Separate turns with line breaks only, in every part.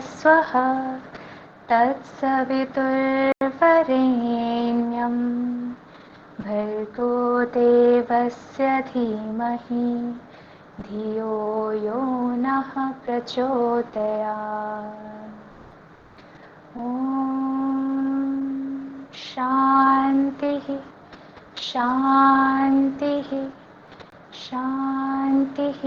स्वः तत्सवितुर्वरेण्यं भर्गो देवस्य धीमहि धियो यो नः प्रचोदयात्। ॐ शान्तिः शान्तिः शान्तिः।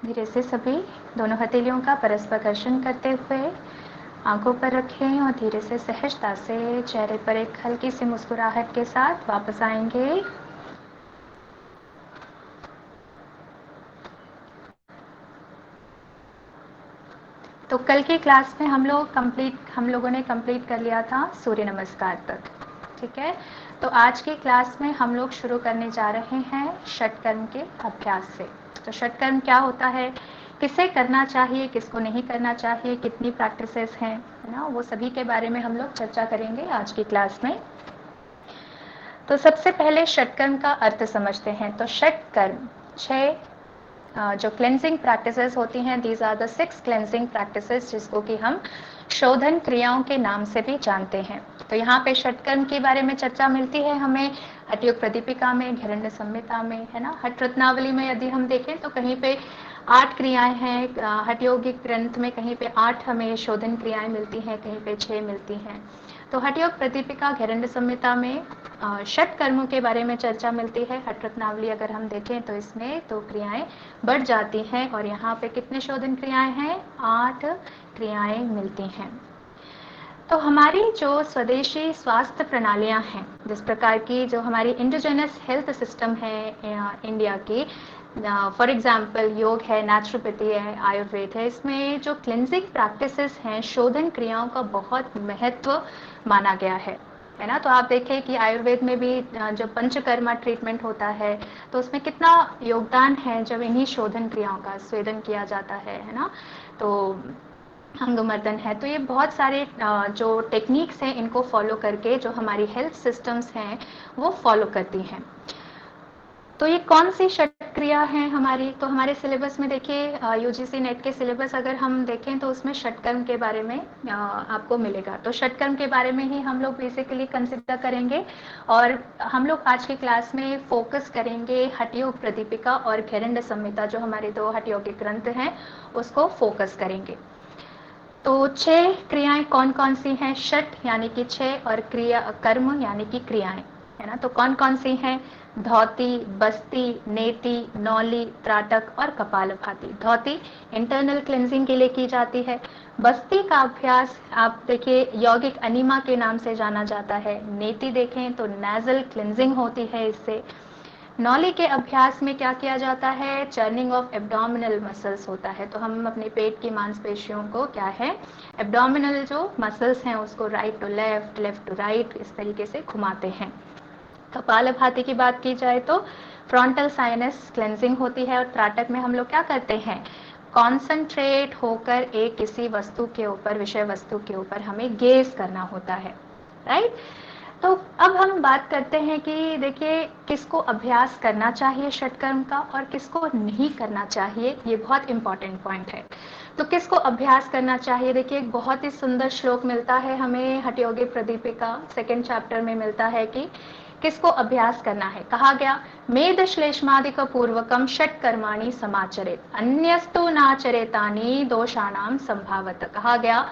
धीरे से सभी दोनों हथेलियों का परस्पर घर्षण करते हुए आंखों पर रखें और धीरे से सहजता से चेहरे पर एक हल्की सी मुस्कुराहट के साथ वापस आएंगे। तो कल की क्लास में हम लोगों ने कंप्लीट कर लिया था सूर्य नमस्कार तक, ठीक है। तो आज की क्लास में हम लोग शुरू करने जा रहे हैं षटकर्म के अभ्यास से। तो षटकर्म क्या होता है, किसे करना चाहिए, किसको नहीं करना चाहिए, कितनी प्रैक्टिसेस हैं, है ना, वो सभी के बारे में हम लोग चर्चा करेंगे आज की क्लास में। तो सबसे पहले षटकर्म का अर्थ समझते हैं। तो षटकर्म 6 जो क्लेंजिंग प्रैक्टिसेस होती हैं, these are the 6 cleansing practices, जिसको कि हम शोधन क्रियाओं के नाम से भी जानते हैं। तो यहाँ पे षटकर्म के बारे में चर्चा मिलती है हमें हठयोग प्रदीपिका में, घैरण्य संहिता में, है ना। हठ रत्नावली में यदि हम देखें तो कहीं पे 8 क्रियाएं हैं, हठयोगिक ग्रंथ में कहीं पे 8 हमें शोधन क्रियाएं मिलती हैं, कहीं पे 6 मिलती हैं। तो हठयोग प्रदीपिका, घैरण्य संहिता में षट कर्मों के बारे में चर्चा मिलती है। हठ रत्नावली अगर हम देखें तो इसमें तो क्रियाएं बढ़ जाती हैं और यहाँ पे कितने शोधन क्रियाएं हैं, 8 क्रियाएं मिलती हैं। तो हमारी जो स्वदेशी स्वास्थ्य प्रणालियां हैं, जिस प्रकार की जो हमारी इंडिजिनस हेल्थ सिस्टम है इंडिया की, फॉर एग्जाम्पल योग है, नेचुरोपैथी है, आयुर्वेद है, इसमें जो क्लिनजिंग प्रैक्टिसेस हैं, शोधन क्रियाओं का बहुत महत्व माना गया है ना। तो आप देखें कि आयुर्वेद में भी जो पंचकर्मा ट्रीटमेंट होता है, तो उसमें कितना योगदान है जब इन्हीं शोधन क्रियाओं का स्वेदन किया जाता है ना। तो अंगमर्दन है, तो ये बहुत सारे जो टेक्निक्स हैं, इनको फॉलो करके जो हमारी हेल्थ सिस्टम्स हैं वो फॉलो करती हैं। तो ये कौन सी षट क्रिया है हमारी, तो हमारे सिलेबस में देखिए यूजीसी नेट के सिलेबस अगर हम देखें तो उसमें षटकर्म के बारे में आपको मिलेगा। तो षटकर्म के बारे में ही हम लोग बेसिकली कंसिडर करेंगे और हम लोग आज की क्लास में फोकस करेंगे हठयोग प्रदीपिका और घैरण्य संहिता, जो हमारे 2 हठयोगिक ग्रंथ हैं, उसको फोकस करेंगे। तो 6 क्रियाएं कौन कौन सी हैं, षट यानी कि 6 और क्रिया कर्म यानी कि क्रियाएं, है ना। तो कौन कौन सी हैं, धौती, बस्ती, नेति, नौली, त्राटक और कपालभाति। धौती इंटरनल क्लिनजिंग के लिए की जाती है। बस्ती का अभ्यास आप देखिए यौगिक अनिमा के नाम से जाना जाता है। नेति देखें तो नेजल क्लिनजिंग होती है इससे। नौली के अभ्यास में क्या किया जाता है, चर्निंग ऑफ एब्डोमिनल मसल्स होता है। तो हम अपने पेट की मांसपेशियों को क्या है, एब्डोमिनल जो मसल्स हैं उसको right to left, left to right, इस तरीके से घुमाते हैं। कपालभाति की बात की जाए तो फ्रंटल साइनस क्लेंजिंग होती है। और त्राटक में हम लोग क्या करते हैं, कॉन्सेंट्रेट होकर एक किसी वस्तु के ऊपर, विषय वस्तु के ऊपर हमें गेज करना होता है, राइट। तो अब हम बात करते हैं कि देखिए किसको अभ्यास करना चाहिए षटकर्म का और किसको नहीं करना चाहिए, ये बहुत इंपॉर्टेंट पॉइंट है। तो किसको अभ्यास करना चाहिए, देखिए एक बहुत ही सुंदर श्लोक मिलता है हमें हठयोगी प्रदीपिका 2nd चैप्टर में मिलता है कि किसको अभ्यास करना है। कहा गया, मेद श्लेष्मादिक पूर्वकम षट कर्माणि समाचरेत अन्यस्तु नाचरेतानि दोषाणाम संभावत। कहा गया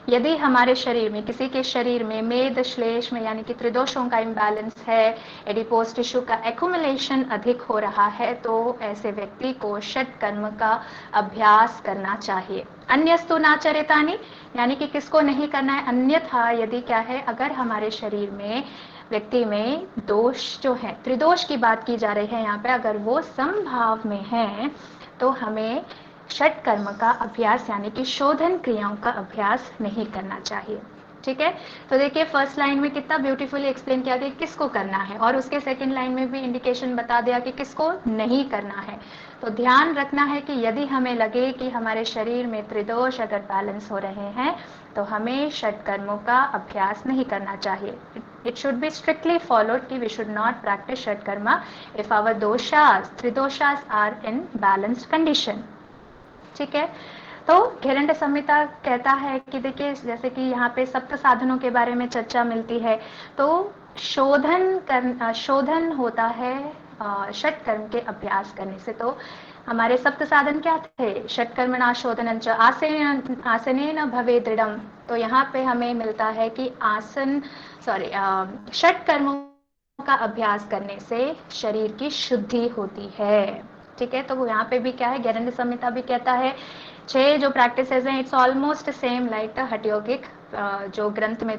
यदि हमारे शरीर में, किसी के शरीर में मेद श्लेष में यानी कि त्रिदोषों का इम्बैलेंस है, एडिपोज टिश्यू का एक्युमुलेशन अधिक हो रहा है, तो ऐसे व्यक्ति को षट कर्म का अभ्यास करना चाहिए। अन्यस्तु नाचरेतानि यानी कि किसको नहीं करना है, अन्यथा यदि क्या है, अगर हमारे शरीर में व्यक्ति में दोष जो है, त्रिदोष की बात की जा रही है यहाँ पे, अगर वो समभाव में है तो हमें षट कर्म का अभ्यास यानी कि शोधन क्रियाओं का अभ्यास नहीं करना चाहिए, ठीक है। तो देखिए फर्स्ट लाइन में कितना ब्यूटीफुली एक्सप्लेन किया गया किसको करना है, और उसके सेकंड लाइन में भी इंडिकेशन बता दिया कि किसको नहीं करना है। तो ध्यान रखना है कि यदि हमें लगे कि हमारे शरीर में त्रिदोष अगर बैलेंस हो रहे हैं तो हमें षट कर्मों का अभ्यास नहीं करना चाहिए। It should be strictly followed कि we should not practice shat karma if our doshas, tridoshas are in balanced condition. ठीक है। तो घेरंड संहिता कहता है कि देखिए जैसे कि यहाँ पे सप्त साधनों के बारे में चर्चा मिलती है, तो शोधन होता है षट कर्म के अभ्यास करने से। तो हमारे सप्त साधन क्या थे? षटकर्मणा शोधन आसनेन भवे दृढ़म। तो यहाँ पे हमें मिलता है कि षट कर्मों का अभ्यास करने से शरीर की शुद्धि होती है। ठीक है, तो यहाँ पे भी क्या है, घेरंड संहिता भी कहता है 6 जो प्रैक्टिसेस हैं, it's almost same like the हठ योगिक, जो ग्रंथ में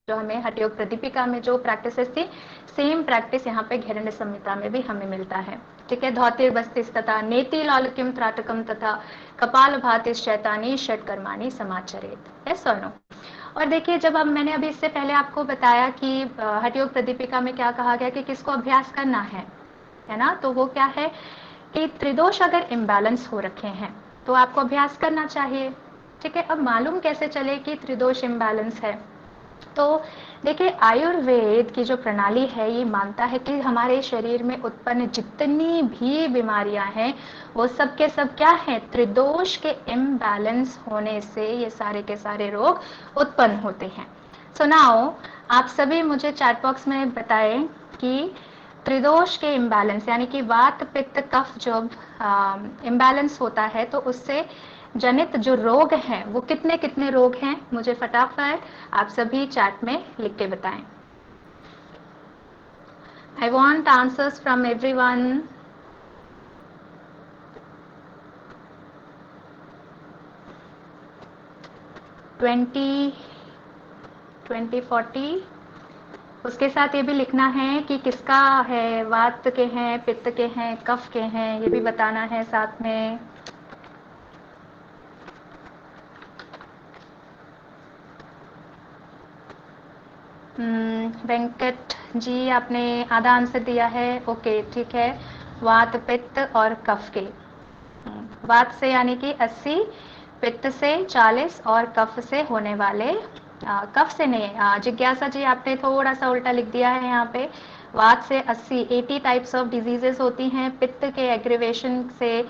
जो हमें हठ योग प्रदीपिका में जो प्रैक्टिसेस थी, सेम प्रैक्टिस यहाँ पे घेरंड संहिता में भी हमें मिलता है। ठीक है, धौतिर बस्तिस तथा नेति लौलकिम त्राटकम तथा कपाल भातिस शैतानी षट कर्माणि समाचरेत। यस और नो? और देखिए जब अब मैंने अभी इससे पहले आपको बताया कि हठ योग प्रदीपिका में क्या कहा गया कि किसको अभ्यास करना है ना, तो वो क्या है कि त्रिदोष अगर इम्बैलेंस हो रखे हैं तो आपको अभ्यास करना चाहिए। ठीक है, अब मालूम कैसे चले कि त्रिदोष इम्बैलेंस है? तो देखिए आयुर्वेद की जो प्रणाली है ये मानता है कि हमारे शरीर में उत्पन्न जितनी भी बीमारियां हैं वो सब के सब क्या है, त्रिदोष के इम्बैलेंस होने से ये सारे के सारे रोग उत्पन्न होते हैं। सो नाउ आप सभी मुझे चैट बॉक्स में बताएं कि त्रिदोष के इम्बैलेंस यानी कि वात पित्त कफ जब इम्बैलेंस होता है तो उससे जनित जो रोग हैं वो कितने कितने रोग हैं, मुझे फटाफट आप सभी चैट में लिख के बताएं। I want answers from everyone. Twenty 40। उसके साथ ये भी लिखना है कि किसका है, वात के हैं, पित्त के हैं, कफ के हैं, ये भी बताना है साथ में। वेंकट जी आपने आधा आंसर दिया है, ओके ठीक है। वात पित्त और कफ के, वात से यानी कि 80, पित्त से 40 और कफ से होने वाले कफ से नहीं, जिज्ञासा जी आपने थोड़ा सा उल्टा लिख दिया है यहाँ पे। वात से 80 टाइप्स ऑफ डिजीजेस होती हैं, पित्त के एग्रीवेशन से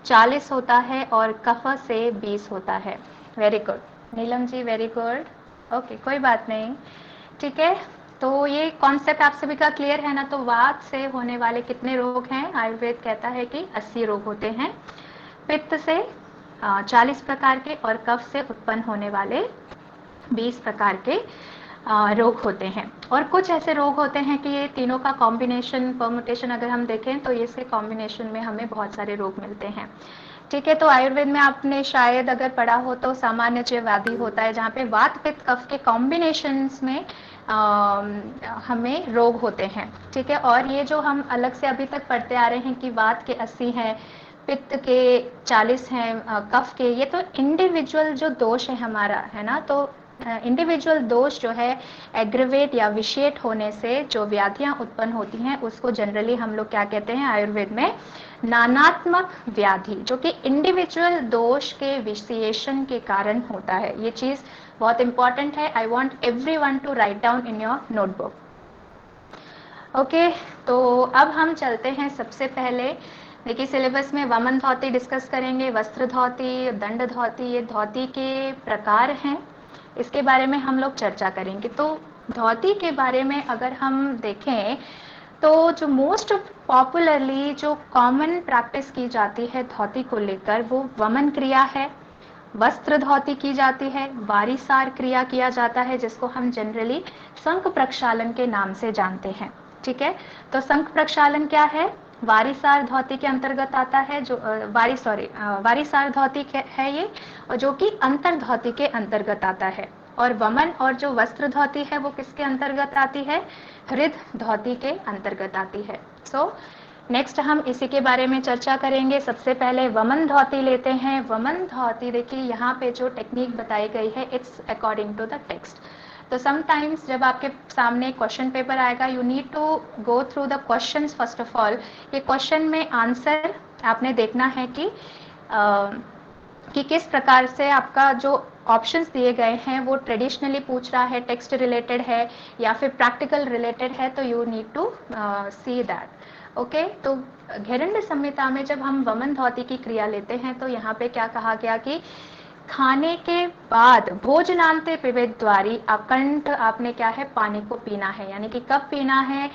40 होता है और कफ से 20 होता है। Very good Neelam ji, very good, okay कोई बात नहीं। ठीक है, तो ये कॉन्सेप्ट आप सभी का क्लियर है ना? तो वात से होने वाले कितने रोग हैं? आयुर्वेद कहता है कि 80 रोग होते हैं, पित्त से 40 प्रकार के और कफ से उत्पन्न होने वाले 20 प्रकार के रोग होते हैं। और कुछ ऐसे रोग होते हैं कि ये तीनों का कॉम्बिनेशन परमुटेशन अगर हम देखें तो इसके कॉम्बिनेशन में हमें बहुत सारे रोग मिलते हैं। ठीक है, तो आयुर्वेद में आपने शायद अगर पढ़ा हो तो सामान्य व्याधि होता है जहाँ पे वात पित्त कफ के कॉम्बिनेशन में हमें रोग होते हैं। ठीक है, और ये जो हम अलग से अभी तक पढ़ते आ रहे हैं कि वात के 80 हैं, पित्त के 40 हैं, कफ के, ये तो इंडिविजुअल जो दोष है हमारा, है ना? तो इंडिविजुअल दोष जो है एग्रीवेट या विशेट होने से जो व्याधियां उत्पन्न होती हैं उसको जनरली हम लोग क्या कहते हैं आयुर्वेद में, नानात्मक व्याधि, जो कि इंडिविजुअल दोष के विशेषण के कारण होता है। ये चीज बहुत इंपॉर्टेंट है, I want everyone to write down in your notebook. Okay, तो अब हम चलते हैं सबसे पहले, देखिए सिलेबस में वमन धोती डिस्कस करेंगे, वस्त्र धोती, दंड धोती, ये धोती के प्रकार हैं, इसके बारे में हम लोग चर्चा करेंगे। तो धोती के बारे में अगर हम देखें तो जो मोस्ट पॉपुलरली जो कॉमन प्रैक्टिस की जाती है धोती को लेकर वो वमन क्रिया है, वस्त्र धोती की जाती है, वारिसार क्रिया किया जाता है जिसको हम जनरली शंख प्रक्षालन के नाम से जानते हैं। ठीक है, तो शंख प्रक्षालन क्या है? वारिसार धोती के अंतर्गत आता है, जो वारिसार धोती है ये, और जो कि अंतर धोती के अंतर्गत आता है। और वमन और जो वस्त्र धोती है वो किसके अंतर्गत आती है? हृद धोती के अंतर्गत आती है। सो नेक्स्ट हम इसी के बारे में चर्चा करेंगे। सबसे पहले वमन धोती लेते हैं। वमन धोती देखिए यहाँ पे जो टेक्निक बताई गई है it's according to the text. तो समटाइम्स जब आपके सामने क्वेश्चन पेपर आएगा you need to go through the questions first of all. ये क्वेश्चन में आंसर आपने देखना है कि कि किस प्रकार से आपका जो ऑप्शंस दिए गए हैं वो ट्रेडिशनली पूछ रहा है, टेक्स्ट रिलेटेड है या फिर प्रैक्टिकल रिलेटेड है, तो you need to see that. Okay, तो घेरंड संहिता में जब हम वमन धौती की क्रिया लेते हैं तो यहाँ पे क्या कहा गया कि खाने के बाद भोजनांते पिबेत द्वारी अकंठ आपने क्या है पानी को पीना है, यानी कि कब पीना है,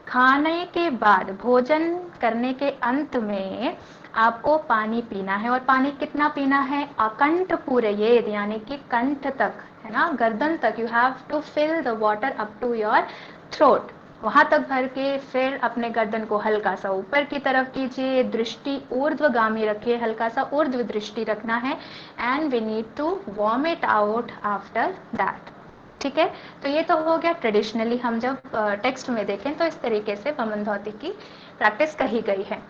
खाने के बाद भोजन करने के अंत में आपको पानी पीना है। और पानी कितना पीना है, अकंठ पूरे ये यानी कि कंठ तक है ना, गर्दन तक, you have to fill the water up to your throat, वहां तक भर के फिर अपने गर्दन को हल्का सा ऊपर की तरफ कीजिए, दृष्टि ऊर्ध्वगामी रखिए, हल्का सा ऊर्ध्व दृष्टि रखना है, and we need to vomit out after that. ठीक है, तो ये तो हो गया ट्रेडिशनली, हम जब टेक्स्ट में देखें तो इस तरीके से वमन धौती की प्रैक्टिस कही गई है।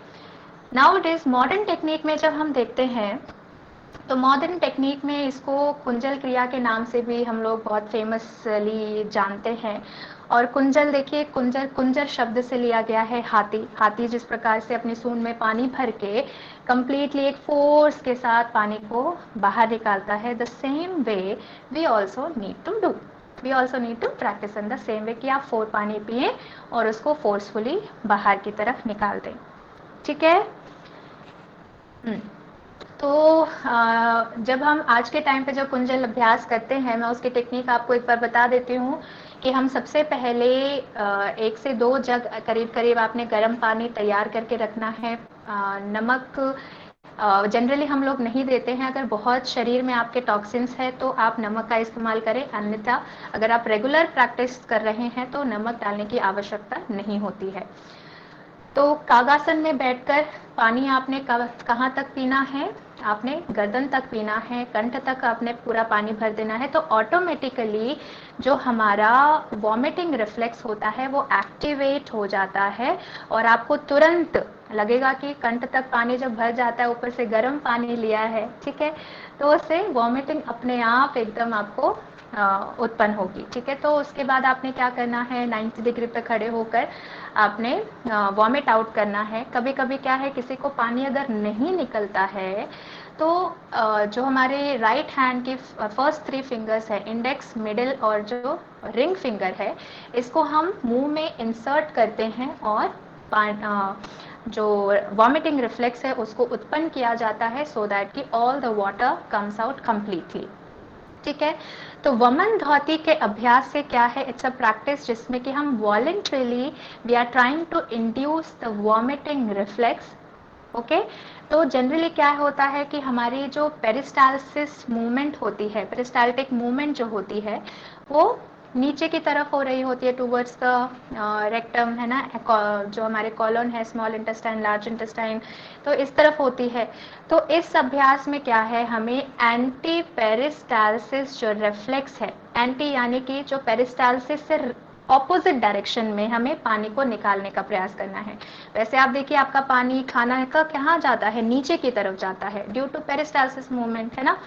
Now it is modern technique में जब हम देखते हैं तो मॉडर्न टेक्निक में इसको कुंजल क्रिया के नाम से भी हम लोग बहुत फेमसली जानते हैं। और कुंजल देखिए, कुंजल कुंजर शब्द से लिया गया है हाथी। हाथी जिस प्रकार से अपनी सूंड में पानी भर के कंप्लीटली एक फोर्स के साथ पानी को बाहर निकालता है, the same way we also need to do, we also need to practice in the same way कि आप पानी पिए और उसको फोर्सफुली बाहर की तरफ निकाल दें। ठीक है। तो जब हम आज के टाइम पे जब कुंजल अभ्यास करते हैं, मैं उसकी टेक्निक आपको एक बार बता देती हूँ कि हम सबसे पहले 1 से 2 जग करीब करीब आपने गर्म पानी तैयार करके रखना है। नमक जनरली हम लोग नहीं देते हैं, अगर बहुत शरीर में आपके टॉक्सिन्स है तो आप नमक का इस्तेमाल करें, अन्यथा अगर आप रेगुलर प्रैक्टिस कर रहे हैं तो नमक डालने की आवश्यकता नहीं होती है। तो कागासन में बैठकर पानी आपने कहाँ तक पीना है, आपने गर्दन तक पीना है, कंठ तक आपने पूरा पानी भर देना है। तो ऑटोमेटिकली जो हमारा वॉमिटिंग रिफ्लेक्स होता है वो एक्टिवेट हो जाता है और आपको तुरंत लगेगा कि कंठ तक पानी जब भर जाता है, ऊपर से गर्म पानी लिया है, ठीक है, तो उससे वॉमिटिंग अपने आप एकदम आपको उत्पन्न होगी। ठीक है, तो उसके बाद आपने क्या करना है, 90 डिग्री पे खड़े होकर आपने वॉमिट आउट करना है। कभी कभी क्या है, किसी को पानी अगर नहीं निकलता है तो जो हमारे राइट हैंड की फर्स्ट 3 फिंगर्स है, इंडेक्स, मिडिल और जो रिंग फिंगर है, इसको हम मुंह में इंसर्ट करते हैं और जो वॉमिटिंग रिफ्लेक्स है उसको उत्पन्न किया जाता है, सो दैट कि all the water comes out completely. ठीक है, तो वमन धौती के अभ्यास से क्या है, इट्स अ प्रैक्टिस जिसमें कि हम voluntarily we are trying to induce the vomiting reflex. Okay, तो जनरली क्या होता है कि हमारी जो पेरिस्टालसिस मूवमेंट होती है, पेरिस्टाल्टिक मूवमेंट जो होती है वो नीचे की तरफ हो रही होती है, टूवर्ड्स द रेक्टम, है ना, जो हमारे कॉलन है, स्मॉल इंटेस्टाइन, लार्ज इंटेस्टाइन, तो इस तरफ होती है। तो इस अभ्यास में क्या है, हमें एंटी पेरिस्टालसिस जो रिफ्लेक्स है, एंटी यानी कि जो पेरिस्टालसिस से ऑपोजिट डायरेक्शन में हमें पानी को निकालने का प्रयास करना है। वैसे आप देखिए आपका पानी खाना का कहाँ जाता है, नीचे की तरफ जाता है ड्यू टू पेरिस्टालसिस मूवमेंट, है ना।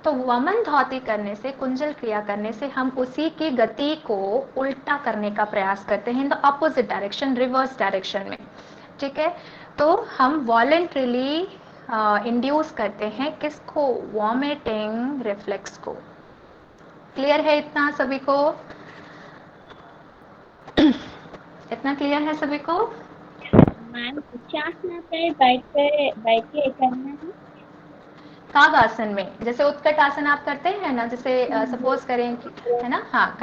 तो वमन धौती करने से, कुंजल क्रिया करने से हम उसी की गति को उल्टा करने का प्रयास करते हैं, in the opposite direction, reverse direction में। ठीक है, तो हम वॉलेंट्रीली इंड्यूस करते हैं किसको, वॉमिटिंग रिफ्लेक्स को। क्लियर है इतना सभी को? इतना क्लियर है सभी को?
मैम उच्चासना पे बैठ के करना है।
काग आसन में, जैसे उत्कट आसन आप करते हैं ना, जैसे सपोज करें कि, है ना, हाँ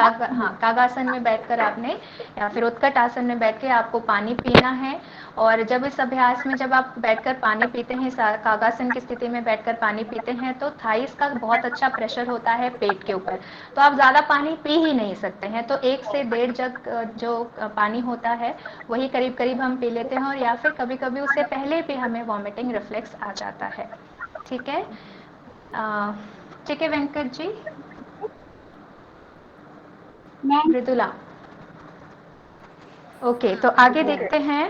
कागासन में बैठकर आपने या फिर उत्कट आसन में बैठ के आपको पानी पीना है। और जब इस अभ्यास में जब आप बैठकर पानी पीते हैं, कागासन की स्थिति में बैठकर पानी पीते हैं, तो थाइस का बहुत अच्छा प्रेशर होता है पेट के ऊपर, तो आप ज्यादा पानी पी ही नहीं सकते हैं। तो 1 से 1.5 जग जो पानी होता है वही करीब करीब हम पी लेते हैं, और या फिर कभी कभी उससे पहले भी हमें वॉमिटिंग रिफ्लेक्स आ जाता है। ठीक है, ठीक है वेंकट जी,
मैम
मृदुला, ओके, तो आगे देखते हैं।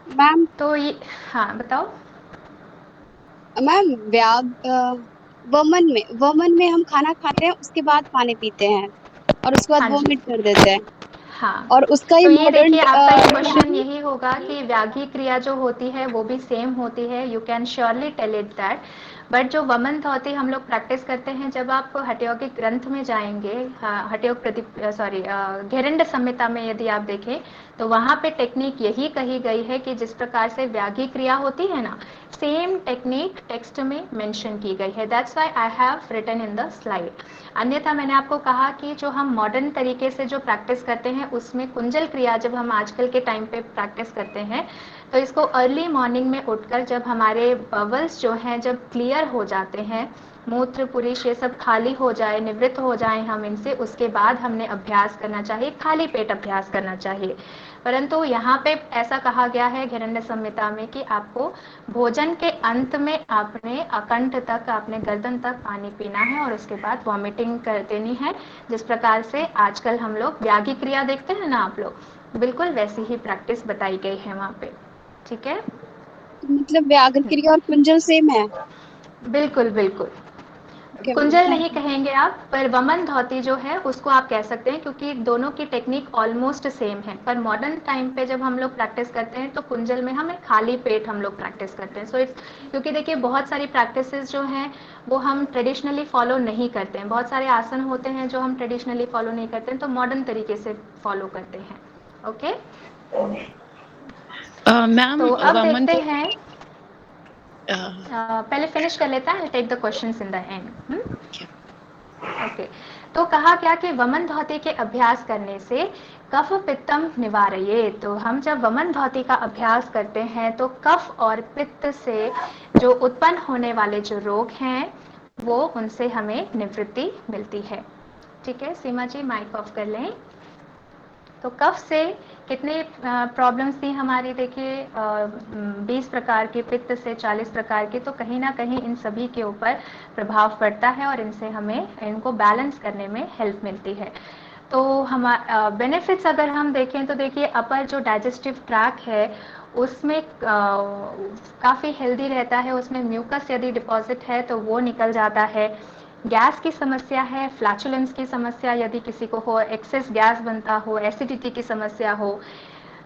मैम
तो ये, हाँ बताओ।
मैम वमन में हम खाना खाते हैं, उसके बाद पानी पीते हैं और उसके बाद
हाँ जी,
वोमिट कर देते हैं।
हाँ,
और उसका ही
तो ये
मॉडर्न
देखिए आपका ये क्वेश्चन यही होगा कि व्याघ्री क्रिया जो होती है वो भी सेम होती है, you can surely tell it that. But जो वमन धौती हम लोग प्रैक्टिस करते हैं, जब आप हठयोग ग्रंथ में जाएंगे, हठयोग सॉरी घेरंड संहिता में यदि आप देखें तो वहां पे टेक्निक यही कही गई है कि जिस प्रकार से व्याघ्री क्रिया होती है ना, सेम टेक्निक टेक्स्ट में मेंशन की गई है। That's why I have written in the slide. अन्यथा मैंने आपको कहा कि जो हम मॉडर्न तरीके से जो प्रैक्टिस करते हैं उसमें कुंजल क्रिया जब हम आजकल के टाइम पे प्रैक्टिस करते हैं तो इसको अर्ली मॉर्निंग में उठकर जब हमारे बवल्स जो हैं जब क्लियर हो जाते हैं, मूत्र पुरुष ये सब खाली हो जाए, निवृत्त हो जाए हम इनसे, उसके बाद हमने अभ्यास करना चाहिए, खाली पेट अभ्यास करना चाहिए। परंतु यहाँ पे ऐसा कहा गया है घेरंड संहिता में कि आपको भोजन के अंत में आपने अकंठ तक, आपने गर्दन तक पानी पीना है और उसके बाद वॉमिटिंग कर देनी है। जिस प्रकार से आजकल हम लोग व्याघ्री क्रिया देखते हैं ना आप लोग, बिल्कुल वैसी ही प्रैक्टिस बताई गई है वहाँ पे। ठीक है,
मतलब व्याघ्र क्रिया और कुंजल सेम है?
बिल्कुल बिल्कुल।
ओके मैम,
कुंजल
थैंक
नहीं
यू।
कहेंगे आप, पर वमन धौती जो है उसको आप कह सकते हैं, क्योंकि दोनों की टेक्निक ऑलमोस्ट सेम है। पर मॉडर्न टाइम पे जब हम लोग प्रैक्टिस करते हैं तो कुंजल में हमें खाली पेट हम लोग प्रैक्टिस करते हैं। सो इट्स, क्योंकि देखिए बहुत सारी प्रैक्टिसेस जो हैं वो हम ट्रेडिशनली फॉलो नहीं करते हैं, बहुत सारे आसन होते हैं जो हम ट्रेडिशनली फॉलो नहीं करते हैं, तो मॉडर्न तरीके से फॉलो करते हैं। ओके,
मैम
तो अब
वमन
देखते
तो
हैं,
uh,
पहले फिनिश कर लेता है, take the questions in the end. Okay, तो कहा क्या कि वमन धौती के अभ्यास करने से कफ पित्तम निवारये। तो हम जब वमन धौती का अभ्यास करते हैं तो कफ और पित्त से जो उत्पन्न होने वाले जो रोग हैं वो उनसे हमें निवृत्ति मिलती है। ठीक है, सीमा जी माइक ऑफ कर लें। तो कफ से कितने प्रॉब्लम्स थी हमारी, देखिए 20 प्रकार की, पित्त से 40 प्रकार की, तो कहीं ना कहीं इन सभी के ऊपर प्रभाव पड़ता है और इनसे हमें इनको बैलेंस करने में हेल्प मिलती है। तो हम बेनिफिट्स अगर हम देखें तो देखिए अपर जो डाइजेस्टिव ट्रैक है उसमें काफ़ी हेल्दी रहता है, उसमें म्यूकस यदि डिपॉजिट है तो वो निकल जाता है। गैस की समस्या है, फ्लैचुलेंस की समस्या यदि किसी को हो, एक्सेस गैस बनता हो, एसिडिटी की समस्या हो,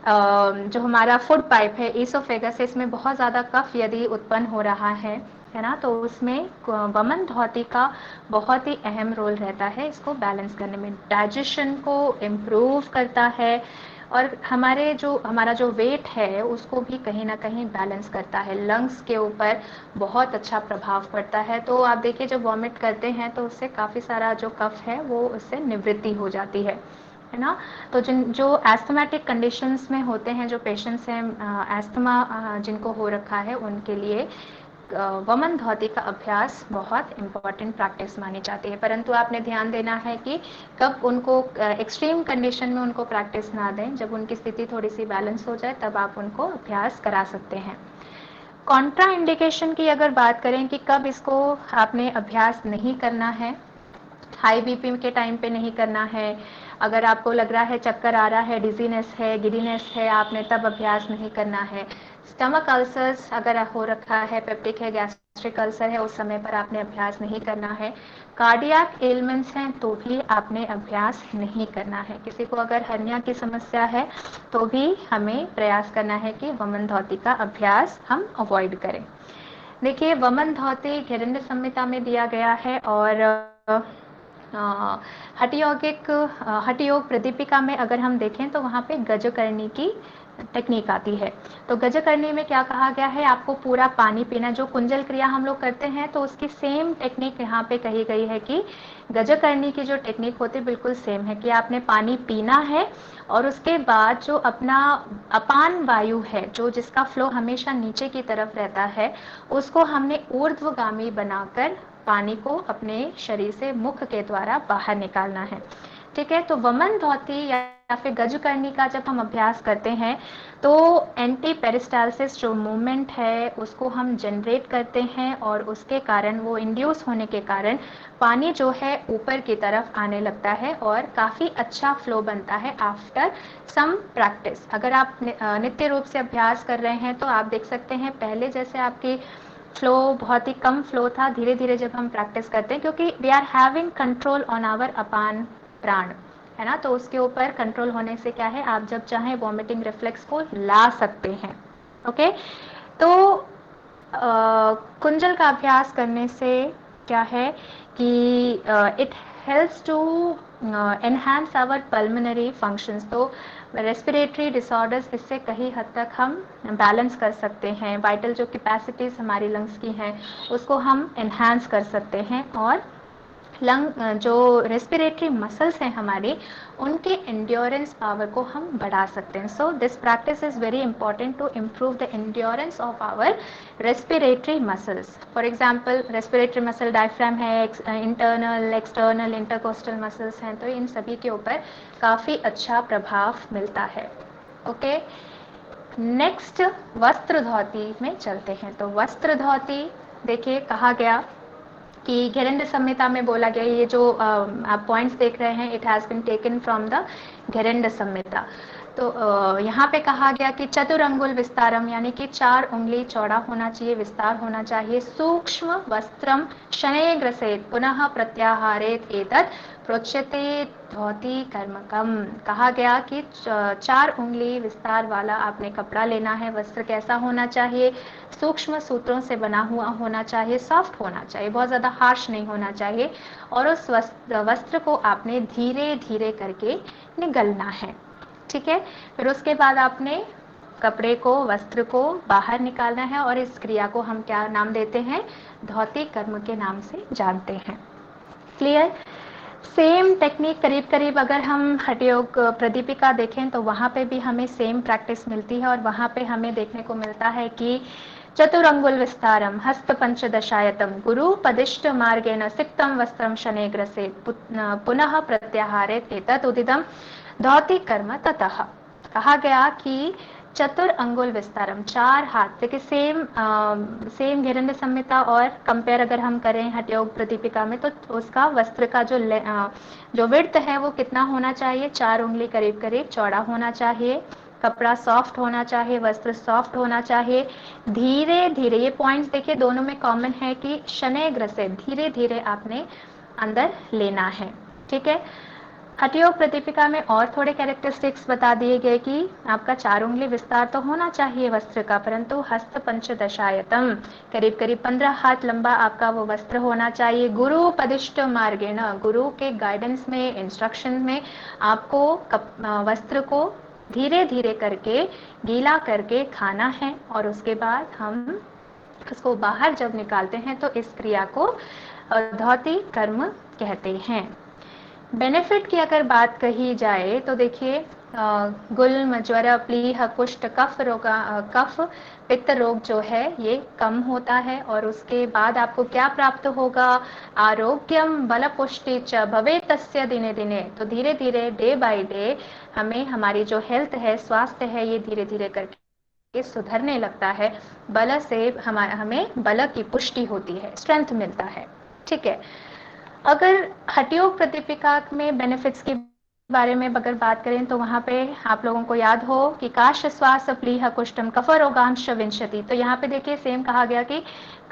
जो हमारा फूड पाइप है ईसोफेगस, इसमें बहुत ज़्यादा कफ यदि उत्पन्न हो रहा है ना, तो उसमें वमन धौती का बहुत ही अहम रोल रहता है इसको बैलेंस करने में। डाइजेशन को इम्प्रूव करता है और हमारा जो वेट है उसको भी कहीं ना कहीं बैलेंस करता है। लंग्स के ऊपर बहुत अच्छा प्रभाव पड़ता है। तो आप देखिए जब वॉमिट करते हैं तो उससे काफ़ी सारा जो कफ है वो उससे निवृत्ति हो जाती है ना। तो जो एस्थमेटिक कंडीशंस में होते हैं, जो पेशेंट्स हैं एस्थमा जिनको हो रखा है, उनके लिए वमन धौती का अभ्यास बहुत इम्पॉर्टेंट प्रैक्टिस मानी जाती है। परंतु आपने ध्यान देना है कि कब उनको एक्सट्रीम कंडीशन में उनको प्रैक्टिस ना दें, जब उनकी स्थिति थोड़ी सी बैलेंस हो जाए तब आप उनको अभ्यास करा सकते हैं। कॉन्ट्रा इंडिकेशन की अगर बात करें कि कब इसको आपने अभ्यास नहीं करना है, हाई बीपी के टाइम पे नहीं करना है, अगर आपको लग रहा है चक्कर आ रहा है, डिजीनेस है, गिडीनेस है, आपने तब अभ्यास नहीं करना है। स्टमक अल्सर्स अगर हो रखा है, पेप्टिक है, गैस्ट्रिक अल्सर है, उस समय पर आपने अभ्यास नहीं करना है। कार्डियक एलिमेंट्स हैं तो भी आपने अभ्यास नहीं करना है। किसी को अगर हर्निया की समस्या है तो भी हमें प्रयास करना है कि वमन धौती का अभ्यास हम अवॉइड करें। देखिए वमन धौती घेरंड संहिता में दिया गया है और हठयोग प्रदीपिका में अगर हम देखें तो वहाँ पे गजकर्णी की टेक्निक आती है। तो गजकर्णी में क्या कहा गया है, आपको पूरा पानी पीना। जो कुंजल क्रिया हम लोग करते हैं तो उसकी सेम टेक्निक यहाँ पे कही गई है कि गजकर्णी की जो टेक्निक होती है बिल्कुल सेम है कि आपने पानी पीना है और उसके बाद जो अपना अपान वायु है, जो जिसका फ्लो हमेशा नीचे की तरफ रहता है, उसको हमने ऊर्ध्वगामी बनाकर पानी को अपने शरीर से मुख के द्वारा बाहर निकालना है। ठीक है, तो वमन धौती या फिर गजकर्णी का जब हम अभ्यास करते हैं तो एंटी पेरिस्टालसिस जो मूवमेंट है उसको हम जनरेट करते हैं और उसके कारण, वो इंड्यूस होने के कारण पानी जो है ऊपर की तरफ आने लगता है और काफ़ी अच्छा फ्लो बनता है आफ्टर सम प्रैक्टिस। अगर आप नित्य रूप से अभ्यास कर रहे हैं तो आप देख सकते हैं पहले जैसे आपकी फ्लो बहुत ही कम फ्लो था, धीरे धीरे जब हम प्रैक्टिस करते हैं, क्योंकि we are having control on our apana prana, है ना, तो उसके ऊपर कंट्रोल होने से क्या है, आप जब चाहें वॉमिटिंग रिफ्लेक्स को ला सकते हैं। ओके, तो कुंजल का अभ्यास करने से क्या है कि it helps to enhance our pulmonary functions. तो रेस्पिरेटरी डिसऑर्डर्स इससे कहीं हद तक हम बैलेंस कर सकते हैं, वाइटल जो कैपेसिटीज हमारी लंग्स की हैं उसको हम एनहांस कर सकते हैं, और लंग जो रेस्पिरेटरी मसल्स हैं हमारे, उनके एंड्योरेंस पावर को हम बढ़ा सकते हैं। So this practice is very important to improve the endurance of our respiratory muscles. For example respiratory muscle diaphragm है, इंटरनल एक्सटर्नल इंटरकोस्टल मसल्स हैं, तो इन सभी के ऊपर काफ़ी अच्छा प्रभाव मिलता है। ओके, नेक्स्ट वस्त्र धोती में चलते हैं। तो वस्त्र धोती देखिए कहा गया कि घेरंड संहिता में बोला गया, ये जो आप पॉइंट्स देख रहे हैं, it has been taken from the Gheranda Samhita. तो यहाँ पे कहा गया कि चतुरंगुल विस्तारम, यानी कि 4 उंगली चौड़ा होना चाहिए, विस्तार होना चाहिए। सूक्ष्म वस्त्रम शनैः ग्रसेत पुनः प्रत्याहारेत एतत् प्रोच्यते धोती कर्मकम। कहा गया कि 4 उंगली विस्तार वाला आपने कपड़ा लेना है। वस्त्र कैसा होना चाहिए, सूक्ष्म सूत्रों से बना हुआ होना चाहिए, सॉफ्ट होना चाहिए, बहुत ज़्यादा हार्श नहीं होना चाहिए, और उस वस्त्र को आपने धीरे धीरे करके निगलना है। ठीक है, फिर उसके बाद आपने कपड़े को, वस्त्र को बाहर निकालना है, और इस क्रिया को हम क्या नाम देते हैं, धोती कर्म के नाम से जानते हैं। क्लियर? सेम टेक्निक करीब करीब अगर हम हठयोग प्रदीपिका देखें तो वहाँ पे भी हमें सेम प्रैक्टिस मिलती है, और वहाँ पे हमें देखने को मिलता है कि चतुरंगुल विस्तारम हस्त पंचदशायतम गुरु पदिष्ट मार्गेण सिक्तम वस्त्रम शनैः ग्रसेत पुनः प्रत्याहारेत एतत् उदितम धोती कर्म ततः। कहा गया कि चतुर अंगुल विस्तारम, 4 हाथ, देखिए सेम घेरंड संहिता और कंपेयर अगर हम करें हठयोग प्रदीपिका में, तो उसका वस्त्र का जो विड्थ है वो कितना होना चाहिए, 4 उंगली करीब करीब चौड़ा होना चाहिए, कपड़ा सॉफ्ट होना चाहिए, वस्त्र सॉफ्ट होना चाहिए। धीरे धीरे, ये पॉइंट्स देखिए दोनों में कॉमन है कि शनैः ग्रसेत, धीरे धीरे आपने अंदर लेना है। ठीक है, हठयोग प्रदीपिका में और थोड़े कैरेक्टरिस्टिक्स बता दिए गए कि आपका 4 उंगली विस्तार तो होना चाहिए वस्त्र का, परंतु हस्त पंचदशायतम, करीब करीब 15 हाथ लंबा आपका वो वस्त्र होना चाहिए। गुरु पदिष्ट मार्गेण, गुरु के गाइडेंस में, इंस्ट्रक्शन में आपको वस्त्र को धीरे धीरे करके गीला करके खाना है, और उसके बाद हम उसको बाहर जब निकालते हैं तो इस क्रिया को धोती कर्म कहते हैं। बेनिफिट की अगर बात कही जाए तो देखिए गुल्म, ज्वर, प्लीह, कुष्ठ, कफ पित्त रोग जो है ये कम होता है, और उसके बाद आपको क्या प्राप्त होगा, आरोग्यम बल पुष्टि च भवे तस्य दिने दिने। तो धीरे धीरे डे बाय डे हमें हमारी जो हेल्थ है, स्वास्थ्य है, ये धीरे धीरे करके सुधरने लगता है। बल से हमें बल की पुष्टि होती है, स्ट्रेंथ मिलता है। ठीक है, अगर हठयोग प्रदीपिका में बेनिफिट्स के बारे में अगर बात करें तो वहाँ पे आप लोगों को याद हो कि काश श्वास प्लीह कुष्ठम कफ रोगांश विंशति। तो यहाँ पे देखिए सेम कहा गया कि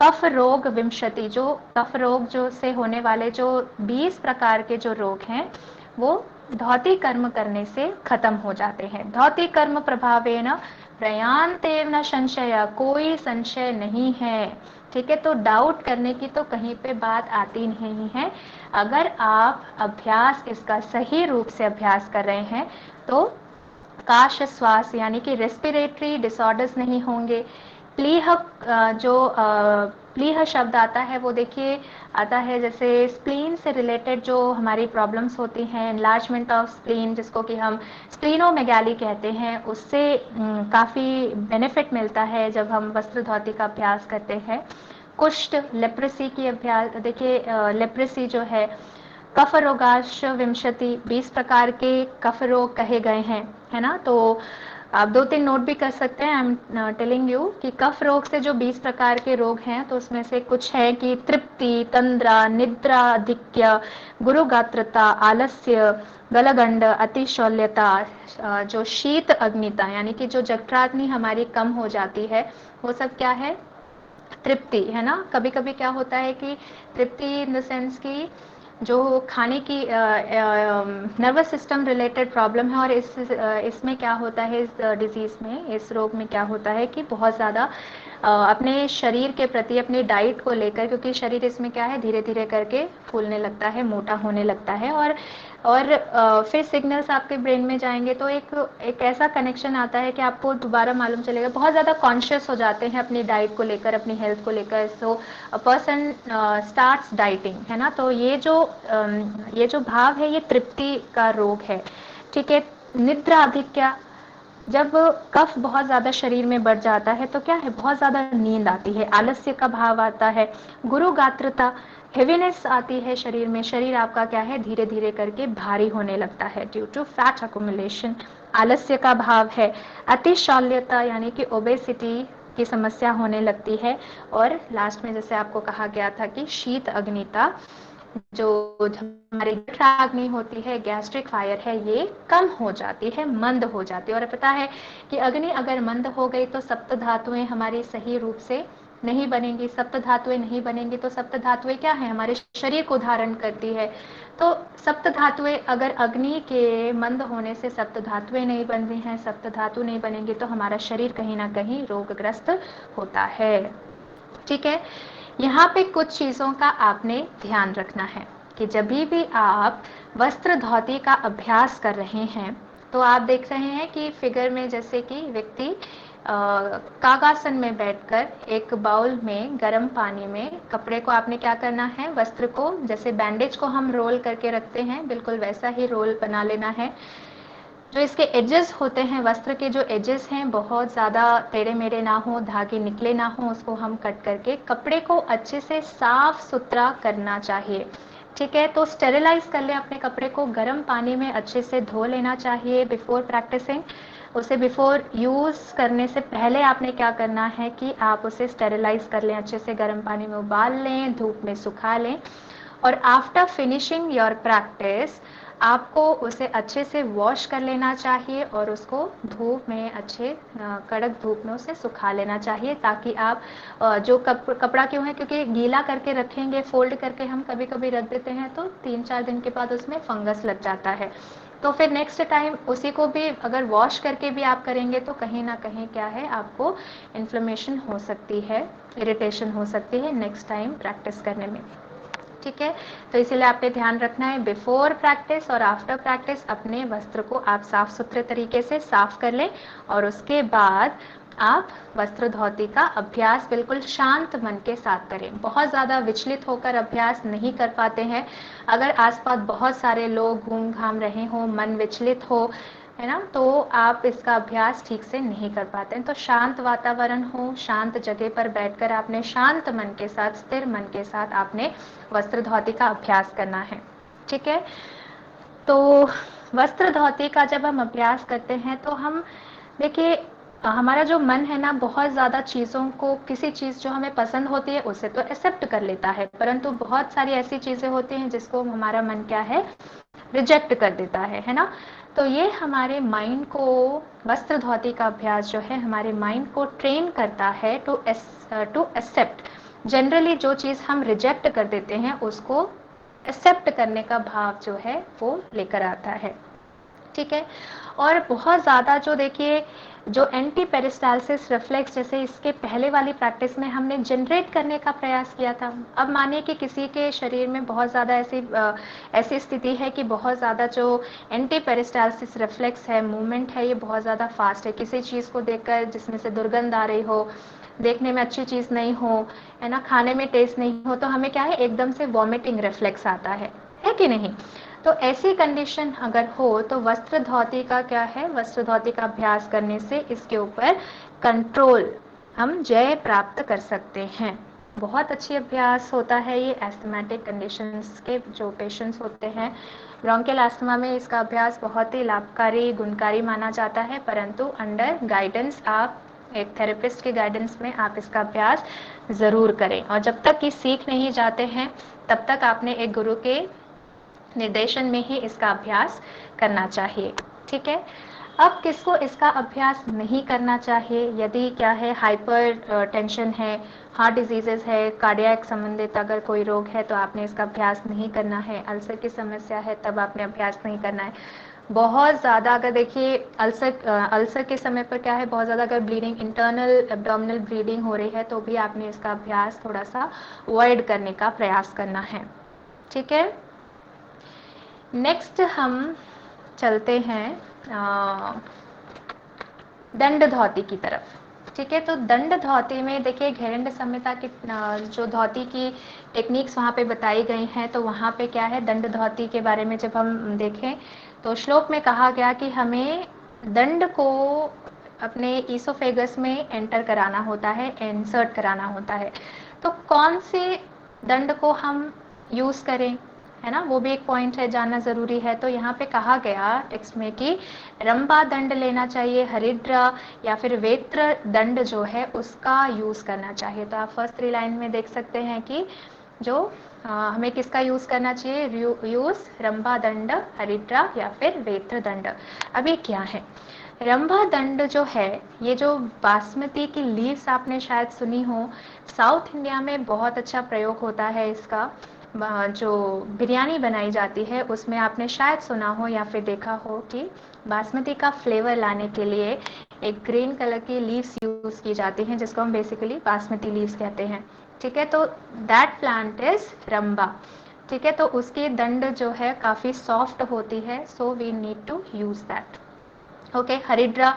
कफ रोग विंशति, जो कफ रोग जो से होने वाले जो 20 प्रकार के जो रोग हैं वो धोती कर्म करने से खत्म हो जाते हैं। धोती कर्म प्रभावेन प्रयान्ते न संशय, कोई संशय नहीं है। ठीक है, तो डाउट करने की तो कहीं पे बात आती नहीं है। अगर आप अभ्यास इसका सही रूप से अभ्यास कर रहे हैं तो काश श्वास यानी कि रेस्पिरेटरी डिसऑर्डर्स नहीं होंगे। प्लीह जो प्लीह शब्द आता है वो देखिए आता है जैसे स्प्लीन से रिलेटेड जो हमारी प्रॉब्लम्स होती हैं, एनलार्जमेंट ऑफ स्प्लीन जिसको कि हम स्प्लीनोमेगाली कहते हैं, उससे काफ़ी बेनिफिट मिलता है जब हम वस्त्र धोती का अभ्यास करते हैं। कुष्ठ, लेप्रेसी की अभ्यास देखिए, लेप्रेसी जो है, कफ रोगाश विंशति, 20 प्रकार के कफ रोग कहे गए हैं, है ना। तो आप 2-3 नोट भी कर सकते हैं। आई एम टेलिंग यू कि कफ रोग से जो 20 प्रकार के रोग हैं तो उसमें से कुछ है कि तृप्ति, तंद्रा, निद्रा, अधिक्य, गुरुगात्रता, आलस्य, गलगंड, अतिशौल्यता, जो शीत अग्निता यानी कि जो जठराग्नि हमारी कम हो जाती है, वो सब क्या है, तृप्ति, है ना। कभी कभी क्या होता है कि तृप्ति इन द सेंस की जो खाने की नर्वस सिस्टम रिलेटेड प्रॉब्लम है, और इसमें क्या होता है, इस डिजीज में, इस रोग में क्या होता है कि बहुत ज़्यादा अपने शरीर के प्रति, अपनी डाइट को लेकर, क्योंकि शरीर इसमें क्या है, धीरे धीरे करके फूलने लगता है, मोटा होने लगता है, और फिर सिग्नल्स आपके ब्रेन में जाएंगे तो एक ऐसा कनेक्शन आता है कि आपको दोबारा मालूम चलेगा, बहुत ज़्यादा कॉन्शियस हो जाते हैं अपनी डाइट को लेकर, अपनी हेल्थ को लेकर। सो अ पर्सन स्टार्ट्स डाइटिंग, है ना। तो ये जो भाव है, ये तृप्ति का रोग है, ठीक है। निद्रा अधिक्या, जब कफ बहुत ज्यादा शरीर में बढ़ जाता है तो क्या है, बहुत ज्यादा नींद आती है, आलस्य का भाव आता है। गुरु गात्रता, हेवीनेस आती है शरीर में, शरीर आपका क्या है, धीरे धीरे करके भारी होने लगता है ड्यू टू फैट अकोमुलेशन, आलस्य का भाव है। अतिशौल्यता यानी कि ओबेसिटी की समस्या होने लगती है। और लास्ट में जैसे आपको कहा गया था कि शीत अग्निता, जो हमारी अग्नि होती है, गैस्ट्रिक फायर है, ये कम हो जाती है, मंद हो जाती है। और पता है कि अग्नि अगर मंद हो गई तो सप्त धातुएं हमारी सही रूप से नहीं बनेंगी। सप्त धातुएं नहीं बनेंगी तो सप्त धातुएं क्या है, हमारे शरीर को धारण करती है। तो सप्त धातुएं, अगर अग्नि के मंद होने से सप्त धातुएं नहीं बन रही हैं, सप्त धातु नहीं बनेंगी, तो हमारा शरीर कहीं ना कहीं रोगग्रस्त होता है, ठीक है। यहाँ पे कुछ चीजों का आपने ध्यान रखना है कि जब भी आप वस्त्र धोती का अभ्यास कर रहे हैं, तो आप देख रहे हैं कि फिगर में जैसे कि व्यक्ति कागासन में बैठकर एक बाउल में गर्म पानी में कपड़े को आपने क्या करना है, वस्त्र को, जैसे बैंडेज को हम रोल करके रखते हैं, बिल्कुल वैसा ही रोल बना लेना है। जो इसके एजेस होते हैं, वस्त्र के जो एजेस हैं, बहुत ज़्यादा टेढ़े मेढ़े ना हो, धागे निकले ना हो, उसको हम कट करके कपड़े को अच्छे से साफ सुथरा करना चाहिए, ठीक है। तो स्टेरिलाइज कर ले अपने कपड़े को, गर्म पानी में अच्छे से धो लेना चाहिए बिफोर प्रैक्टिसिंग। उसे बिफोर यूज़ करने से पहले आपने क्या करना है कि आप उसे स्टेरिलाइज कर लें, अच्छे से गर्म पानी में उबाल लें, धूप में सुखा लें। और आफ्टर फिनिशिंग योर प्रैक्टिस आपको उसे अच्छे से वॉश कर लेना चाहिए और उसको धूप में, अच्छे कड़क धूप में उसे सुखा लेना चाहिए, ताकि आप जो कपड़ा क्यों है, क्योंकि गीला करके रखेंगे, फोल्ड करके हम कभी कभी रख देते हैं, तो 3-4 दिन के बाद उसमें फंगस लग जाता है। तो फिर नेक्स्ट टाइम उसी को भी अगर वॉश करके भी आप करेंगे तो कहीं ना कहीं क्या है, आपको इन्फ्लेमेशन हो सकती है, इरिटेशन हो सकती है नेक्स्ट टाइम प्रैक्टिस करने में, ठीक है। तो इसीलिए आपने ध्यान रखना है, बिफोर प्रैक्टिस और आफ्टर प्रैक्टिस अपने वस्त्र को आप साफ सुथरे तरीके से साफ कर लें, और उसके बाद आप वस्त्र धोती का अभ्यास बिल्कुल शांत मन के साथ करें। बहुत ज़्यादा विचलित होकर अभ्यास नहीं कर पाते हैं, अगर आसपास बहुत सारे लोग घूम घाम रहे हों, मन विचलित हो, है ना, तो आप इसका अभ्यास ठीक से नहीं कर पाते हैं। तो शांत वातावरण हो, शांत जगह पर बैठकर आपने शांत मन के साथ, स्थिर मन के साथ आपने वस्त्र धोती का अभ्यास करना है, ठीक है। तो वस्त्र धोती का जब हम अभ्यास करते हैं तो हम देखिए, हमारा जो मन है ना, बहुत ज़्यादा चीज़ों को, किसी चीज़ जो हमें पसंद होती है उसे तो एक्सेप्ट कर लेता है, परंतु बहुत सारी ऐसी चीज़ें होती हैं जिसको हमारा मन क्या है, रिजेक्ट कर देता है ना। तो ये हमारे माइंड को, वस्त्र धोती का अभ्यास जो है हमारे माइंड को ट्रेन करता है टू एक्सेप्ट। जनरली जो चीज़ हम रिजेक्ट कर देते हैं उसको एक्सेप्ट करने का भाव जो है वो लेकर आता है, ठीक है। और बहुत ज़्यादा जो देखिए, जो एंटी पेरिस्टालसिस रिफ्लेक्स, जैसे इसके पहले वाली प्रैक्टिस में हमने जनरेट करने का प्रयास किया था। अब मानिए कि किसी के शरीर में बहुत ज़्यादा ऐसी स्थिति है कि बहुत ज़्यादा जो एंटी पेरिस्टालसिस रिफ्लेक्स है, मूवमेंट है, ये बहुत ज़्यादा फास्ट है। किसी चीज़ को देखकर जिसमें से दुर्गंध आ रही हो, देखने में अच्छी चीज़ नहीं हो, है ना, खाने में टेस्ट नहीं हो, तो हमें क्या है, एकदम से वॉमिटिंग रिफ्लेक्स आता है कि नहीं। तो ऐसी कंडीशन अगर हो तो वस्त्र धोती का क्या है, वस्त्र धोती का अभ्यास करने से इसके ऊपर कंट्रोल, हम जय प्राप्त कर सकते हैं। बहुत अच्छी अभ्यास होता है ये एस्थमेटिक कंडीशंस के जो पेशेंट्स होते हैं। ब्रोंकियल अस्थमा में इसका अभ्यास बहुत ही लाभकारी, गुणकारी माना जाता है, परंतु अंडर गाइडेंस, आप एक थेरेपिस्ट के गाइडेंस में आप इसका अभ्यास ज़रूर करें। और जब तक कि सीख नहीं जाते हैं तब तक आपने एक गुरु के निर्देशन में ही इसका अभ्यास करना चाहिए, ठीक है। अब किसको इसका अभ्यास नहीं करना चाहिए? यदि क्या है, हाइपर टेंशन है, हार्ट डिजीजेस है, कार्डियक संबंधित अगर कोई रोग है तो आपने इसका अभ्यास नहीं करना है। अल्सर की समस्या है तब आपने अभ्यास नहीं करना है। बहुत ज़्यादा अगर देखिए अल्सर के समय पर क्या है, बहुत ज़्यादा अगर ब्लीडिंग, इंटरनल एब्डोमिनल ब्लीडिंग हो रही है तो भी आपने इसका अभ्यास थोड़ा सा अवॉइड करने का प्रयास करना है। ठीक है, नेक्स्ट हम चलते हैं दंड धौती की तरफ। ठीक है, तो दंड धौती में देखिए घेरंड संहिता की जो धौती की टेक्निक्स वहाँ पे बताई गई हैं, तो वहाँ पे क्या है, दंड धौती के बारे में जब हम देखें तो श्लोक में कहा गया कि हमें दंड को अपने ईसोफेगस में एंटर कराना होता है, इंसर्ट कराना होता है। तो कौन से दंड को हम यूज़ करें, है ना, वो भी एक पॉइंट है, जानना जरूरी है। तो यहाँ पे कहा गया टेक्स्ट में कि रंभा दंड लेना चाहिए, हरिद्रा या फिर वेत्र दंड जो है उसका यूज करना चाहिए। तो आप फर्स्ट 3 लाइन में देख सकते हैं कि जो हमें किसका यूज करना चाहिए, यूज रंभा दंड, हरिद्रा या फिर वेत्र दंड। अब ये क्या है रंभा दंड जो है, ये जो बासमती की लीव्स आपने शायद सुनी हो, साउथ इंडिया में बहुत अच्छा प्रयोग होता है इसका। जो बिरयानी बनाई जाती है उसमें आपने शायद सुना हो या फिर देखा हो कि बासमती का फ्लेवर लाने के लिए एक ग्रीन कलर की लीव्स यूज की जाती हैं, जिसको हम बेसिकली बासमती लीव्स कहते हैं। ठीक है, तो दैट प्लांट इज रंबा। ठीक है, तो उसकी दंड जो है काफ़ी सॉफ्ट होती है, so we need to use that. Okay, हरिद्रा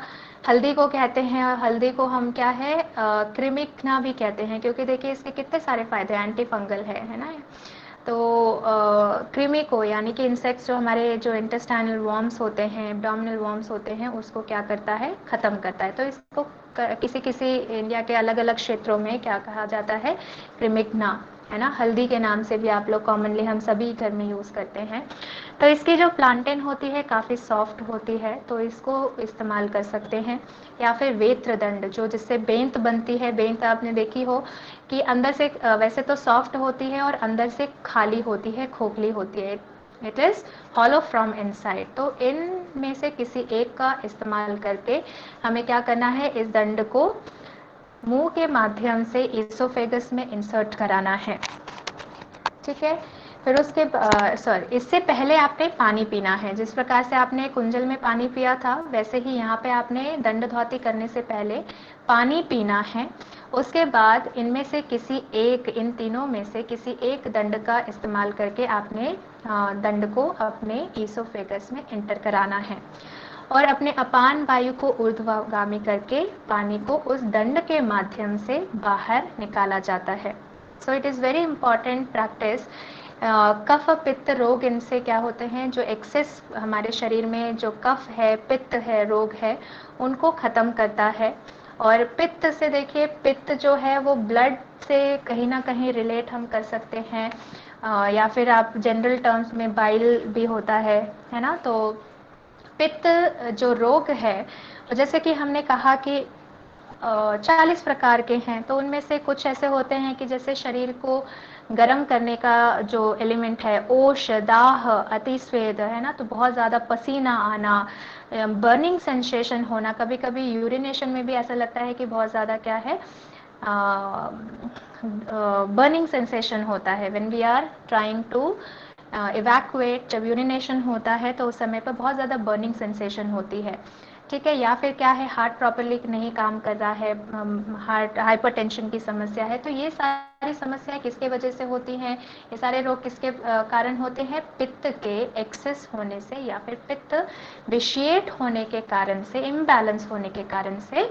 हल्दी को कहते हैं, और हल्दी को हम क्या है क्रिमिकना भी कहते हैं, क्योंकि देखिए इसके कितने सारे फायदे, एंटी फंगल है ना। तो कृमि को यानी कि इंसेक्ट्स जो हमारे जो इंटेस्टाइनल वॉर्म्स होते हैं, एब्डोमिनल वॉर्म्स होते हैं, उसको क्या करता है, खत्म करता है। तो इसको किसी किसी इंडिया के अलग अलग क्षेत्रों में क्या कहा जाता है, क्रिमिकना, है ना। हल्दी के नाम से भी आप लोग कॉमनली हम सभी घर में यूज़ करते हैं। तो इसकी जो प्लांटेन होती है काफ़ी सॉफ्ट होती है, तो इसको इस्तेमाल कर सकते हैं। या फिर वेत्र दंड, जो जिससे बेंत बनती है, बेंत आपने देखी हो कि अंदर से वैसे तो सॉफ्ट होती है और अंदर से खाली होती है, खोखली होती है, it is hollow from inside. तो इनमें से किसी एक का इस्तेमाल करके हमें क्या करना है, इस दंड को मुंह के माध्यम से इसोफेगस में इंसर्ट कराना है। ठीक है, फिर उसके इससे पहले आपने पानी पीना है। जिस प्रकार से आपने कुंजल में पानी पिया था, वैसे ही यहाँ पे आपने दंड धौती करने से पहले पानी पीना है। उसके बाद इनमें से किसी एक, इन तीनों में से किसी एक दंड का इस्तेमाल करके आपने दंड को अपने ईसोफेगस में एंटर कराना है, और अपने अपान वायु को ऊर्ध्वगामी करके पानी को उस दंड के माध्यम से बाहर निकाला जाता है। So it is very important practice. कफ पित्त रोग इनसे क्या होते हैं, जो एक्सेस हमारे शरीर में जो कफ है, पित्त है, रोग है, उनको ख़त्म करता है। और पित्त से देखिए, पित्त जो है वो ब्लड से कहीं ना कहीं रिलेट हम कर सकते हैं, या फिर आप जनरल टर्म्स में बाइल भी होता है ना। तो पित्त जो रोग है, जैसे कि हमने कहा कि 40 प्रकार के हैं, तो उनमें से कुछ ऐसे होते हैं कि जैसे शरीर को गर्म करने का जो एलिमेंट है, ओष, दाह, अतिस्वेद, है ना, तो बहुत ज़्यादा पसीना आना, बर्निंग सेंसेशन होना, कभी कभी यूरिनेशन में भी ऐसा लगता है कि बहुत ज़्यादा क्या है, बर्निंग सेंसेशन होता है when we are trying to evacuate. जब यूरिनेशन होता है तो उस समय पर बहुत ज़्यादा बर्निंग सेंसेशन होती है। ठीक है, या फिर क्या है, हार्ट प्रॉपरली नहीं काम कर रहा है, हार्ट हाइपरटेंशन की समस्या है। तो ये सारी समस्याएं किसके वजह से होती हैं, ये सारे रोग किसके कारण होते हैं, पित्त के एक्सेस होने से या फिर पित्त विशिएट होने के कारण से, इम्बैलेंस होने के कारण से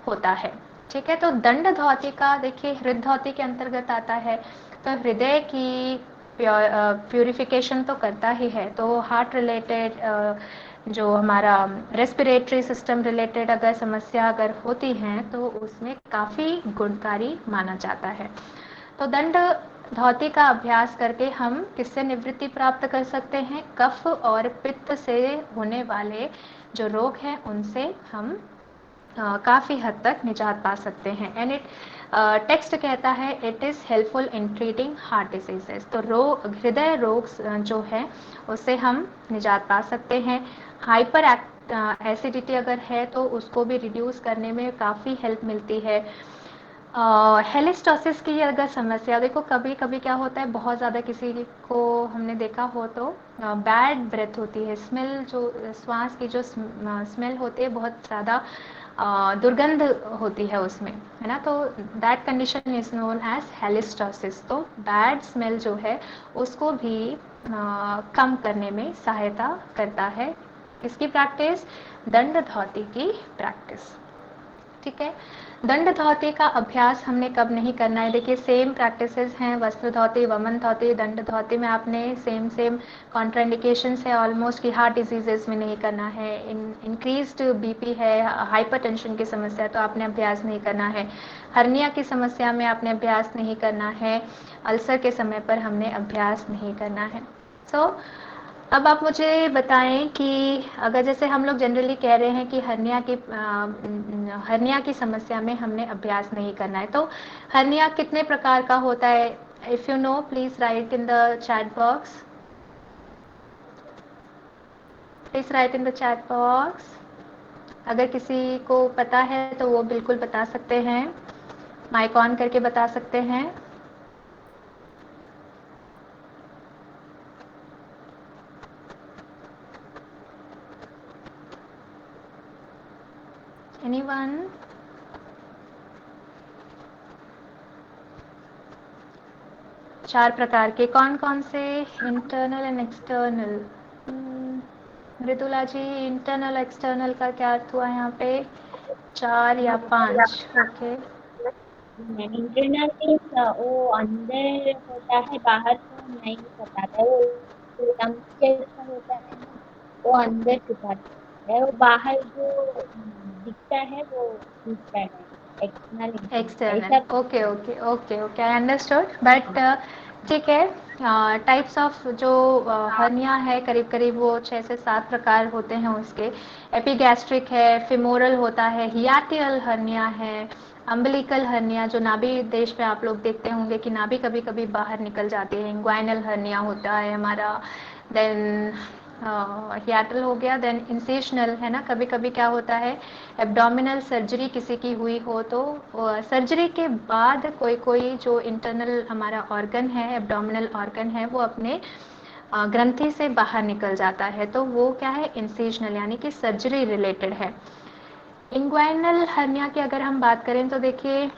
होता है। ठीक है, तो दंड धौती का देखिए हृदय धौती के अंतर्गत आता है, तो हृदय की प्यूरिफिकेशन तो करता ही है। तो हार्ट रिलेटेड, जो हमारा रेस्पिरेटरी सिस्टम रिलेटेड अगर समस्या अगर होती हैं तो उसमें काफ़ी गुणकारी माना जाता है। तो दंड धौती का अभ्यास करके हम किससे निवृत्ति प्राप्त कर सकते हैं, कफ और पित्त से होने वाले जो रोग हैं उनसे हम काफ़ी हद तक निजात पा सकते हैं। एंड इट टेक्स्ट कहता है it is helpful in treating heart diseases. तो हृदय रोग जो है उससे हम निजात पा सकते हैं। हाइपर एसिडिटी अगर है तो उसको भी रिड्यूस करने में काफ़ी हेल्प मिलती है। हेलिस्टोसिस की अगर समस्या देखो, कभी कभी क्या होता है, बहुत ज़्यादा किसी को हमने देखा हो तो बैड ब्रेथ होती है, स्मेल, जो श्वास की जो स्मेल होती है बहुत ज़्यादा दुर्गंध होती है उसमें, है ना, तो that condition is known as halitosis. तो बैड स्मेल जो है उसको भी कम करने में सहायता करता है। इसकी प्रैक्टिस, दंड धौती की प्रैक्टिस, ठीक है। दंड धौती का अभ्यास हमने कब नहीं करना है, देखिए सेम प्रैक्टिसेस हैं, वस्त्र धौती, वमन धौती, दंड धौती में आपने सेम कॉन्ट्राइंडिकेशंस है ऑलमोस्ट, कि हार्ट डिजीजेस में नहीं करना है, इंक्रीज्ड बीपी है, हाइपरटेंशन की समस्या तो आपने अभ्यास नहीं करना है, हर्निया की समस्या में आपने अभ्यास नहीं करना है, अल्सर के समय पर हमने अभ्यास नहीं करना है। सो अब आप मुझे बताएं कि अगर जैसे हम लोग जनरली कह रहे हैं कि हर्निया की समस्या में हमने अभ्यास नहीं करना है, तो हर्निया कितने प्रकार का होता है? If you know please right in the chat box, please right in the chat box. अगर किसी को पता है तो वो बिल्कुल बता सकते हैं, माइक ऑन करके बता सकते हैं। एनीवन? चार प्रकार के कौन कौन से? Internal and external. Mridula ji, internal external का क्या अर्थ हुआ यहाँ पे? 4 या 5? ओके।
इंटरनल मीन्स वो अंदर होता है, बाहर को नहीं बताता है। वो लंग जैसा होता है ना, वो अंदर छुपाता है, वो बाहर जो दिखता है वो दिखता है। एक्सटर्नल इंटरनल
एक्सटर्नल,
ऐसा।
Okay okay okay okay, I understood. But ठीक है, टाइप्स ऑफ जो हर्निया है करीब करीब वो 6 से 7 प्रकार होते हैं उसके। एपिगैस्ट्रिक है, फिमोरल होता है, हियाटियल हर्निया है, अम्बिलिकल हर्निया जो नाभि देश में आप लोग देखते होंगे कि नाभि कभी कभी बाहर निकल जाती है, इंग्वाइनल हर्निया होता है हमारा, देन हियाटल हो गया, देन इंसेशनल है ना, कभी कभी क्या होता है एब्डोमिनल सर्जरी किसी की हुई हो तो सर्जरी के बाद कोई कोई जो इंटरनल हमारा ऑर्गन है, एब्डोमिनल ऑर्गन है, वो अपने ग्रंथि से बाहर निकल जाता है, तो वो क्या है, इंसेशनल यानी कि सर्जरी रिलेटेड है। इंग्वाइनल हर्निया की अगर हम बात करें तो देखिए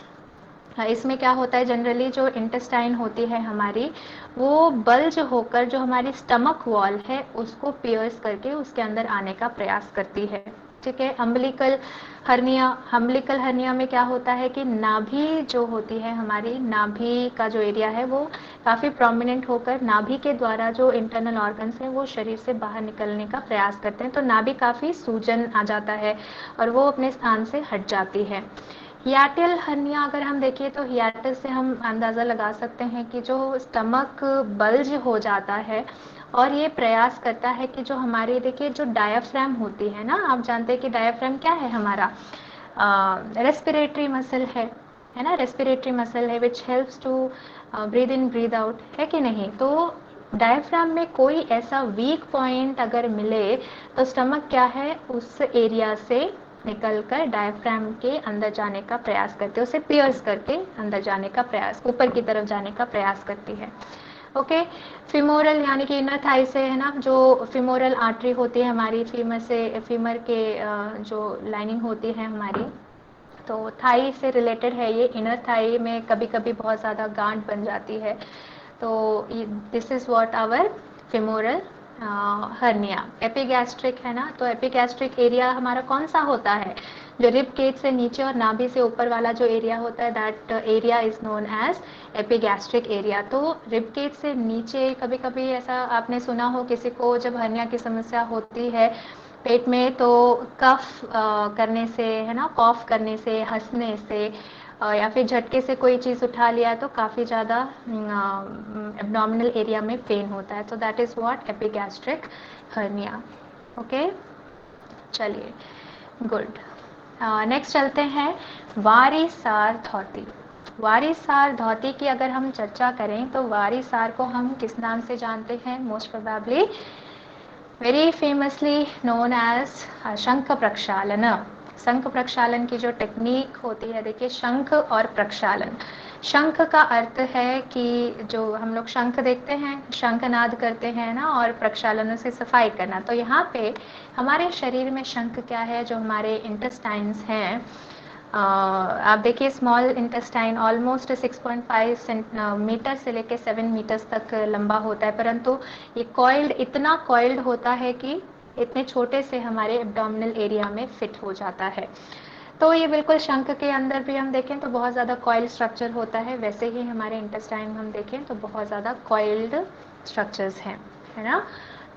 इसमें क्या होता है, जनरली जो इंटेस्टाइन होती है हमारी, वो बल्ज होकर जो हमारी स्टमक वॉल है उसको पियर्स करके उसके अंदर आने का प्रयास करती है, ठीक है। अम्बिलिकल हर्निया में क्या होता है कि नाभि जो होती है हमारी, नाभि का जो एरिया है वो काफ़ी प्रोमिनेंट होकर नाभि के द्वारा जो इंटरनल ऑर्गन्स हैं वो शरीर से बाहर निकलने का प्रयास करते हैं, तो नाभि काफ़ी सूजन आ जाता है और वो अपने स्थान से हट जाती है। हियाटियल हर्निया अगर हम देखें तो हियाटस से हम अंदाज़ा लगा सकते हैं कि जो स्टमक बल्ज हो जाता है और ये प्रयास करता है कि जो हमारी देखिए जो डायाफ्राम होती है ना, आप जानते हैं कि डायाफ्राम क्या है हमारा, रेस्पिरेटरी मसल है ना, रेस्पिरेटरी मसल है which helps to breathe in breathe out, है कि नहीं। तो डायफ्राम में कोई ऐसा वीक पॉइंट अगर मिले तो स्टमक क्या है, उस एरिया से निकलकर डायफ्राम के अंदर जाने का प्रयास करते हैं, उसे पियर्स करके अंदर जाने का प्रयास, ऊपर की तरफ जाने का प्रयास करती है। ओके। फिमोरल यानी कि इनर थाई से है ना, जो फिमोरल आर्टरी होती है हमारी, फीमर से, फीमर के जो लाइनिंग होती है हमारी, तो थाई से रिलेटेड है ये। इनर थाई में कभी कभी बहुत ज़्यादा गांठ बन जाती है, तो this is what our femoral hernia. Epigastric है ना, तो एपिगैस्ट्रिक एरिया हमारा कौन सा होता है, जो रिब केज से नीचे और नाभि से ऊपर वाला जो एरिया होता है, that area is known as epigastric area. तो रिब केज से नीचे कभी कभी ऐसा आपने सुना हो किसी को जब हर्निया की समस्या होती है पेट में, तो कफ करने से है ना, कॉफ करने से, हंसने से या फिर झटके से कोई चीज़ उठा लिया तो काफ़ी ज़्यादा एब्डोमिनल एरिया में पेन होता है, तो that is what epigastric hernia. Okay, चलिए, गुड। नेक्स्ट चलते हैं वारीसार धौती। वारीसार धौती की अगर हम चर्चा करें तो वारीसार को हम किस नाम से जानते हैं? Most probably very famously known as शंख प्रक्षालन। शंख प्रक्षालन की जो टेक्निक होती है, देखिए शंख और प्रक्षालन। शंख का अर्थ है कि जो हम लोग शंख देखते हैं, शंखनाद करते हैं ना, और प्रक्षालन से सफाई करना। तो यहाँ पे हमारे शरीर में शंख क्या है, जो हमारे इंटेस्टाइन्स हैं, आप देखिए स्मॉल इंटेस्टाइन ऑलमोस्ट 6.5 मीटर से लेके 7 मीटर्स तक लंबा होता है, परंतु ये कॉइल्ड, इतना कॉइल्ड होता है कि इतने छोटे से हमारे एब्डोमिनल एरिया में फिट हो जाता है। तो ये बिल्कुल शंख के अंदर भी हम देखें तो बहुत ज़्यादा कॉइल्ड स्ट्रक्चर होता है, वैसे ही हमारे इंटेस्टाइन हम देखें तो बहुत ज़्यादा कॉइल्ड स्ट्रक्चर्स हैं, है ना।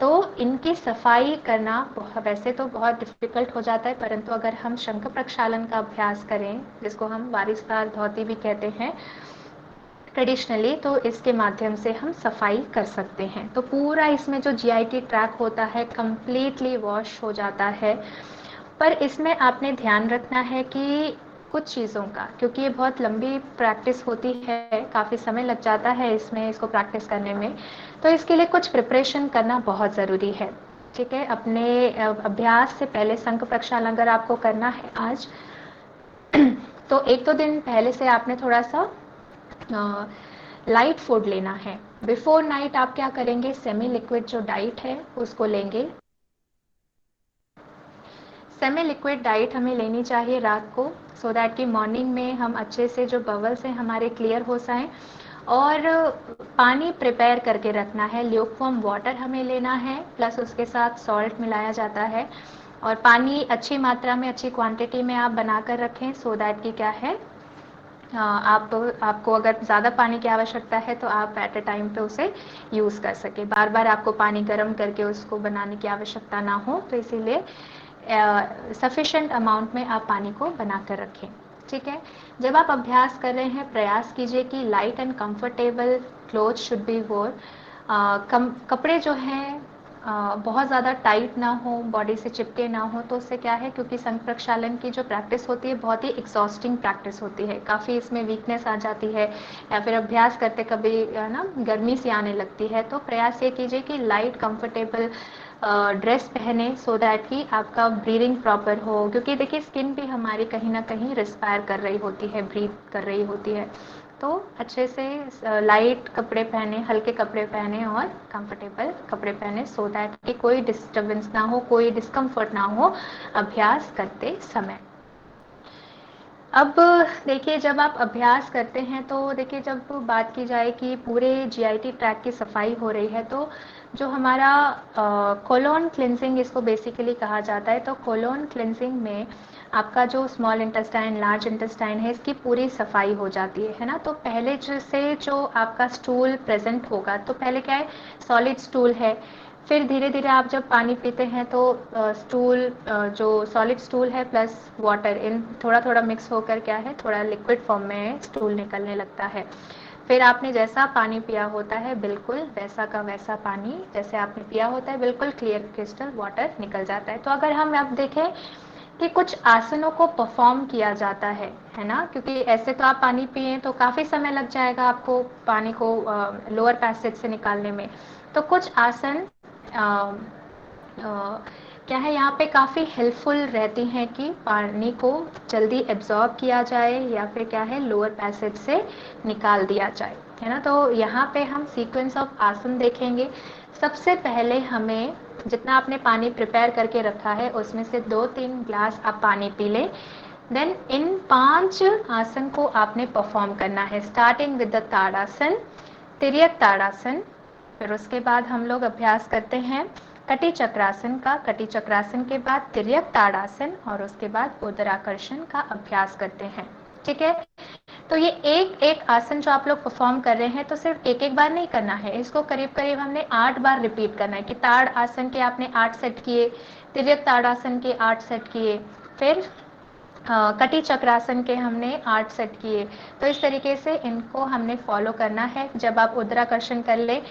तो इनकी सफाई करना वैसे तो बहुत डिफिकल्ट हो जाता है, परंतु अगर हम शंख प्रक्षालन का अभ्यास करें, जिसको हम वारिसदार धोती भी कहते हैं ट्रेडिशनली, तो इसके माध्यम से हम सफाई कर सकते हैं। तो पूरा इसमें जो जीआईटी ट्रैक होता है कंप्लीटली वॉश हो जाता है। पर इसमें आपने ध्यान रखना है कि कुछ चीज़ों का, क्योंकि ये बहुत लंबी प्रैक्टिस होती है, काफ़ी समय लग जाता है इसमें, इसको प्रैक्टिस करने में, तो इसके लिए कुछ प्रिपरेशन करना बहुत ज़रूरी है। ठीक है, अपने अभ्यास से पहले शंख प्रक्षालन अगर आपको करना है आज तो 1-2 दिन पहले से आपने थोड़ा सा लाइट फूड लेना है। बिफोर नाइट आप क्या करेंगे, सेमी लिक्विड जो डाइट है उसको लेंगे। सेमी लिक्विड डाइट हमें लेनी चाहिए रात को, सो दैट कि मॉर्निंग में हम अच्छे से जो बबल्स हैं हमारे क्लियर हो जाएं। और पानी प्रिपेयर करके रखना है, ल्यूकवार्म वाटर हमें लेना है, प्लस उसके साथ सॉल्ट मिलाया जाता है। और पानी अच्छी मात्रा में, अच्छी क्वांटिटी में आप बनाकर रखें, सो दैट कि क्या है, आपको अगर ज़्यादा पानी की आवश्यकता है तो आप एट अ टाइम पे उसे यूज़ कर सके, बार बार आपको पानी गर्म करके उसको बनाने की आवश्यकता ना हो। तो इसीलिए सफिशेंट अमाउंट में आप पानी को बना कर रखें। ठीक है, जब आप अभ्यास कर रहे हैं प्रयास कीजिए कि light and comfortable cloth should be वोर। कपड़े जो हैं बहुत ज़्यादा टाइट ना हो, बॉडी से चिपके ना हो, तो उससे क्या है, क्योंकि शंख प्रक्षालन की जो प्रैक्टिस होती है बहुत ही एग्जॉस्टिंग प्रैक्टिस होती है, काफ़ी इसमें वीकनेस आ जाती है, या फिर अभ्यास करते कभी ना गर्मी सी आने लगती है। तो प्रयास ये कीजिए कि लाइट कंफर्टेबल ड्रेस पहने, सो दैट कि आपका ब्रीदिंग प्रॉपर हो, क्योंकि देखिए स्किन भी हमारी कहीं ना कहीं रिस्पायर कर रही होती है, ब्रीथ कर रही होती है। तो अच्छे से लाइट कपड़े पहने, हल्के कपड़े पहने और कंफर्टेबल कपड़े पहने, सो दैट कि कोई डिस्टर्बेंस ना हो, कोई डिस्कम्फर्ट ना हो अभ्यास करते समय। अब देखिए जब आप अभ्यास करते हैं तो देखिए, जब बात की जाए कि पूरे जीआईटी ट्रैक की सफाई हो रही है, तो जो हमारा कोलोन क्लिनजिंग इसको बेसिकली कहा जाता है, तो कोलोन क्लिनजिंग में आपका जो स्मॉल इंटेस्टाइन, लार्ज इंटेस्टाइन है, इसकी पूरी सफाई हो जाती है ना। तो पहले से जो आपका स्टूल प्रेजेंट होगा, तो पहले क्या है, सॉलिड स्टूल है, फिर धीरे धीरे आप जब पानी पीते हैं तो स्टूल, जो सॉलिड स्टूल है प्लस वाटर, इन थोड़ा थोड़ा मिक्स होकर क्या है, थोड़ा लिक्विड फॉर्म में स्टूल निकलने लगता है। फिर आपने जैसा पानी पिया होता है बिल्कुल वैसा का वैसा पानी, जैसे आपने पिया होता है बिल्कुल क्लियर क्रिस्टल वाटर निकल जाता है। तो अगर हम अब देखें कि कुछ आसनों को परफॉर्म किया जाता है ना, क्योंकि ऐसे तो आप पानी पिए तो काफ़ी समय लग जाएगा आपको पानी को लोअर पैसेज से निकालने में। तो कुछ आसन क्या है, यहाँ पे काफ़ी हेल्पफुल रहती हैं कि पानी को जल्दी एब्जॉर्ब किया जाए, या फिर क्या है, लोअर पैसेज से निकाल दिया जाए, है ना। तो यहाँ पे हम सीक्वेंस ऑफ आसन देखेंगे। सबसे पहले हमें जितना आपने पानी प्रिपेयर करके रखा है उसमें से 2-3 ग्लास आप पानी पी लें। देन इन 5 आसन को आपने परफॉर्म करना है, स्टार्टिंग विद द ताड़ासन, तिर्यक ताड़ासन। फिर उसके बाद हम लोग अभ्यास करते हैं कटी चक्रासन का, कटी चक्रासन के बाद तिर्यक ताड़ासन, और उसके बाद उदराकर्षण का अभ्यास करते हैं। ठीक है, तो ये एक एक आसन जो आप लोग परफॉर्म कर रहे हैं, तो सिर्फ एक एक बार नहीं करना है, इसको करीब करीब हमने 8 बार रिपीट करना है। कि ताड़ आसन के आपने 8 सेट किए, तिर्यक ताड़ासन के 8 सेट किए, फिर कटी चक्रासन के हमने 8 सेट किए। तो इस तरीके से इनको हमने फॉलो करना है। जब आप उदराकर्षण कर ले,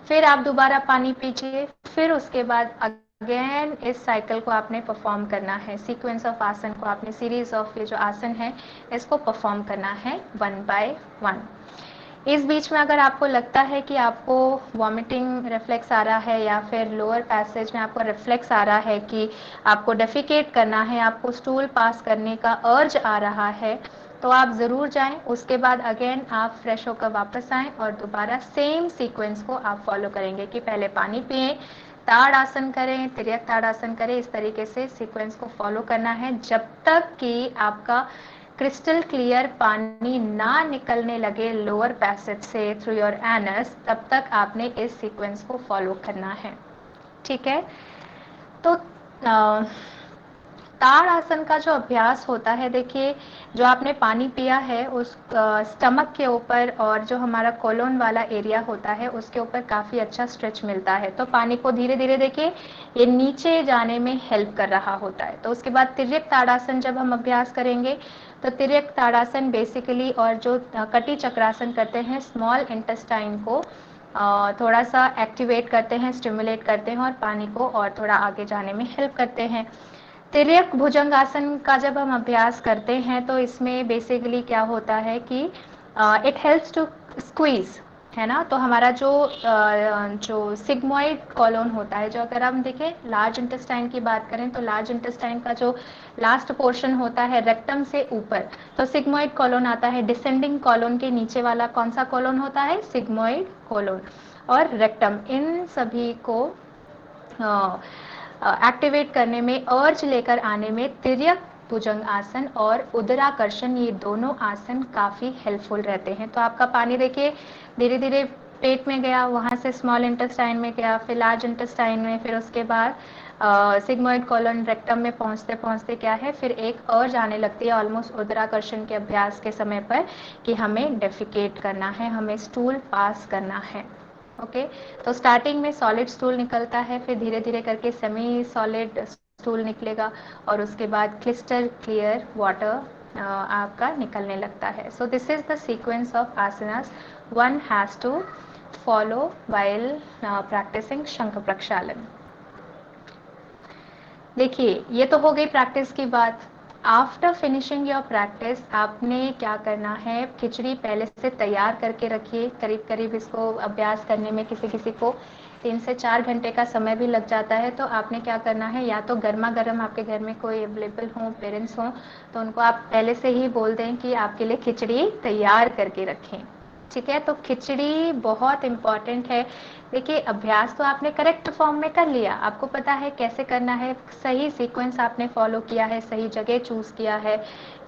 फिर आप दोबारा पानी पीजिए, फिर उसके बाद अगेन इस साइकिल को आपने परफॉर्म करना है, सीक्वेंस ऑफ आसन को आपने, सीरीज ऑफ ये जो आसन है इसको परफॉर्म करना है 1 by 1। इस बीच में अगर आपको लगता है कि आपको वॉमिटिंग रिफ्लेक्स आ रहा है या फिर लोअर पैसेज में आपको रिफ्लेक्स आ रहा है कि आपको डेफिकेट करना है, आपको स्टूल पास करने का अर्ज आ रहा है, तो आप ज़रूर जाएं। उसके बाद अगेन आप फ्रेश होकर वापस आएं और दोबारा सेम सीक्वेंस को आप फॉलो करेंगे कि पहले पानी पिएं, ताड़ आसन करें, तिर्यक ताड़ आसन करें। इस तरीके से सीक्वेंस को फॉलो करना है जब तक कि आपका क्रिस्टल क्लियर पानी ना निकलने लगे लोअर पैसेज से थ्रू योर एनस, तब तक आपने इस सीक्वेंस को फॉलो करना है। ठीक है, तो ताड़ आसन का जो अभ्यास होता है, देखिए जो आपने पानी पिया है उस स्टमक के ऊपर और जो हमारा कोलोन वाला एरिया होता है उसके ऊपर काफ़ी अच्छा स्ट्रेच मिलता है। तो पानी को धीरे धीरे देखिए ये नीचे जाने में हेल्प कर रहा होता है। तो उसके बाद तिर्यक ताड़ासन जब हम अभ्यास करेंगे तो तिर्यक ताड़ासन बेसिकली और जो कटी चक्रासन करते हैं स्मॉल इंटेस्टाइन को थोड़ा सा एक्टिवेट करते हैं, स्टिमुलेट करते हैं और पानी को और थोड़ा आगे जाने में हेल्प करते हैं। तिर्यक भुजंगासन का जब हम अभ्यास करते हैं तो इसमें बेसिकली क्या होता है कि इट हेल्प्स टू स्क्वीज, है ना। तो हमारा जो सिग्मोइड कॉलोन होता है, जो अगर हम देखें लार्ज इंटेस्टाइन की बात करें तो लार्ज इंटेस्टाइन का जो लास्ट पोर्शन होता है रेक्टम से ऊपर, तो सिग्मोइड कॉलोन आता है। डिसेंडिंग कॉलोन के नीचे वाला कौन सा कॉलोन होता है? सिग्मोइड कॉलोन और रेक्टम। इन सभी को एक्टिवेट करने में, अर्ज लेकर आने में तिर्यक भुजंग आसन और उदराकर्षण, ये दोनों आसन काफ़ी हेल्पफुल रहते हैं। तो आपका पानी देखिए धीरे धीरे पेट में गया, वहाँ से स्मॉल इंटेस्टाइन में गया, फिर लार्ज इंटेस्टाइन में, फिर उसके बाद सिग्मोइड कॉलोन रेक्टम में पहुँचते पहुँचते क्या है, फिर एक अर्ज आने लगती है ऑलमोस्ट उदराकर्षण के अभ्यास के समय पर कि हमें डेफिकेट करना है, हमें स्टूल पास करना है। ओके, तो स्टार्टिंग में सॉलिड स्टूल निकलता है, फिर धीरे धीरे करके सेमी सॉलिड स्टूल निकलेगा और उसके बाद क्लिस्टर क्लियर वाटर आपका निकलने लगता है। So this is the sequence of asanas one has to follow while practicing शंख प्रक्षालन। देखिए ये तो हो गई प्रैक्टिस की बात। आफ्टर फिनिशिंग योर प्रैक्टिस आपने क्या करना है, खिचड़ी पहले से तैयार करके रखिए। करीब करीब इसको अभ्यास करने में किसी किसी को 3 से 4 घंटे का समय भी लग जाता है। तो आपने क्या करना है, या तो गर्मा गर्म आपके घर में कोई अवेलेबल हो, पेरेंट्स हों, तो उनको आप पहले से ही बोल दें कि आपके लिए खिचड़ी तैयार करके रखें। ठीक है, तो खिचड़ी बहुत इम्पॉर्टेंट है। देखिए अभ्यास तो आपने करेक्ट फॉर्म में कर लिया, आपको पता है कैसे करना है, सही सीक्वेंस आपने फॉलो किया है, सही जगह चूज किया है,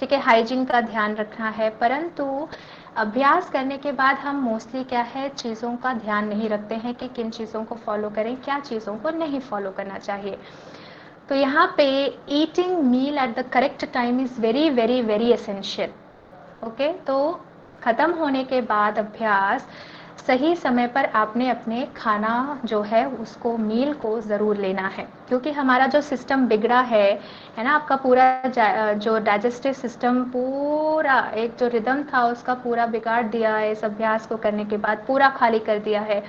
ठीक है, हाइजीन का ध्यान रखना है। परंतु अभ्यास करने के बाद हम मोस्टली क्या है, चीज़ों का ध्यान नहीं रखते हैं कि किन चीज़ों को फॉलो करें, क्या चीज़ों को नहीं फॉलो करना चाहिए। तो यहाँ पे eating meal at the correct time is very very very essential. Okay, तो खत्म होने के बाद अभ्यास सही समय पर आपने अपने खाना जो है उसको, मील को ज़रूर लेना है, क्योंकि हमारा जो सिस्टम बिगड़ा है ना, आपका पूरा जो डाइजेस्टिव सिस्टम पूरा एक जो रिदम था उसका पूरा बिगाड़ दिया है इस अभ्यास को करने के बाद, पूरा खाली कर दिया है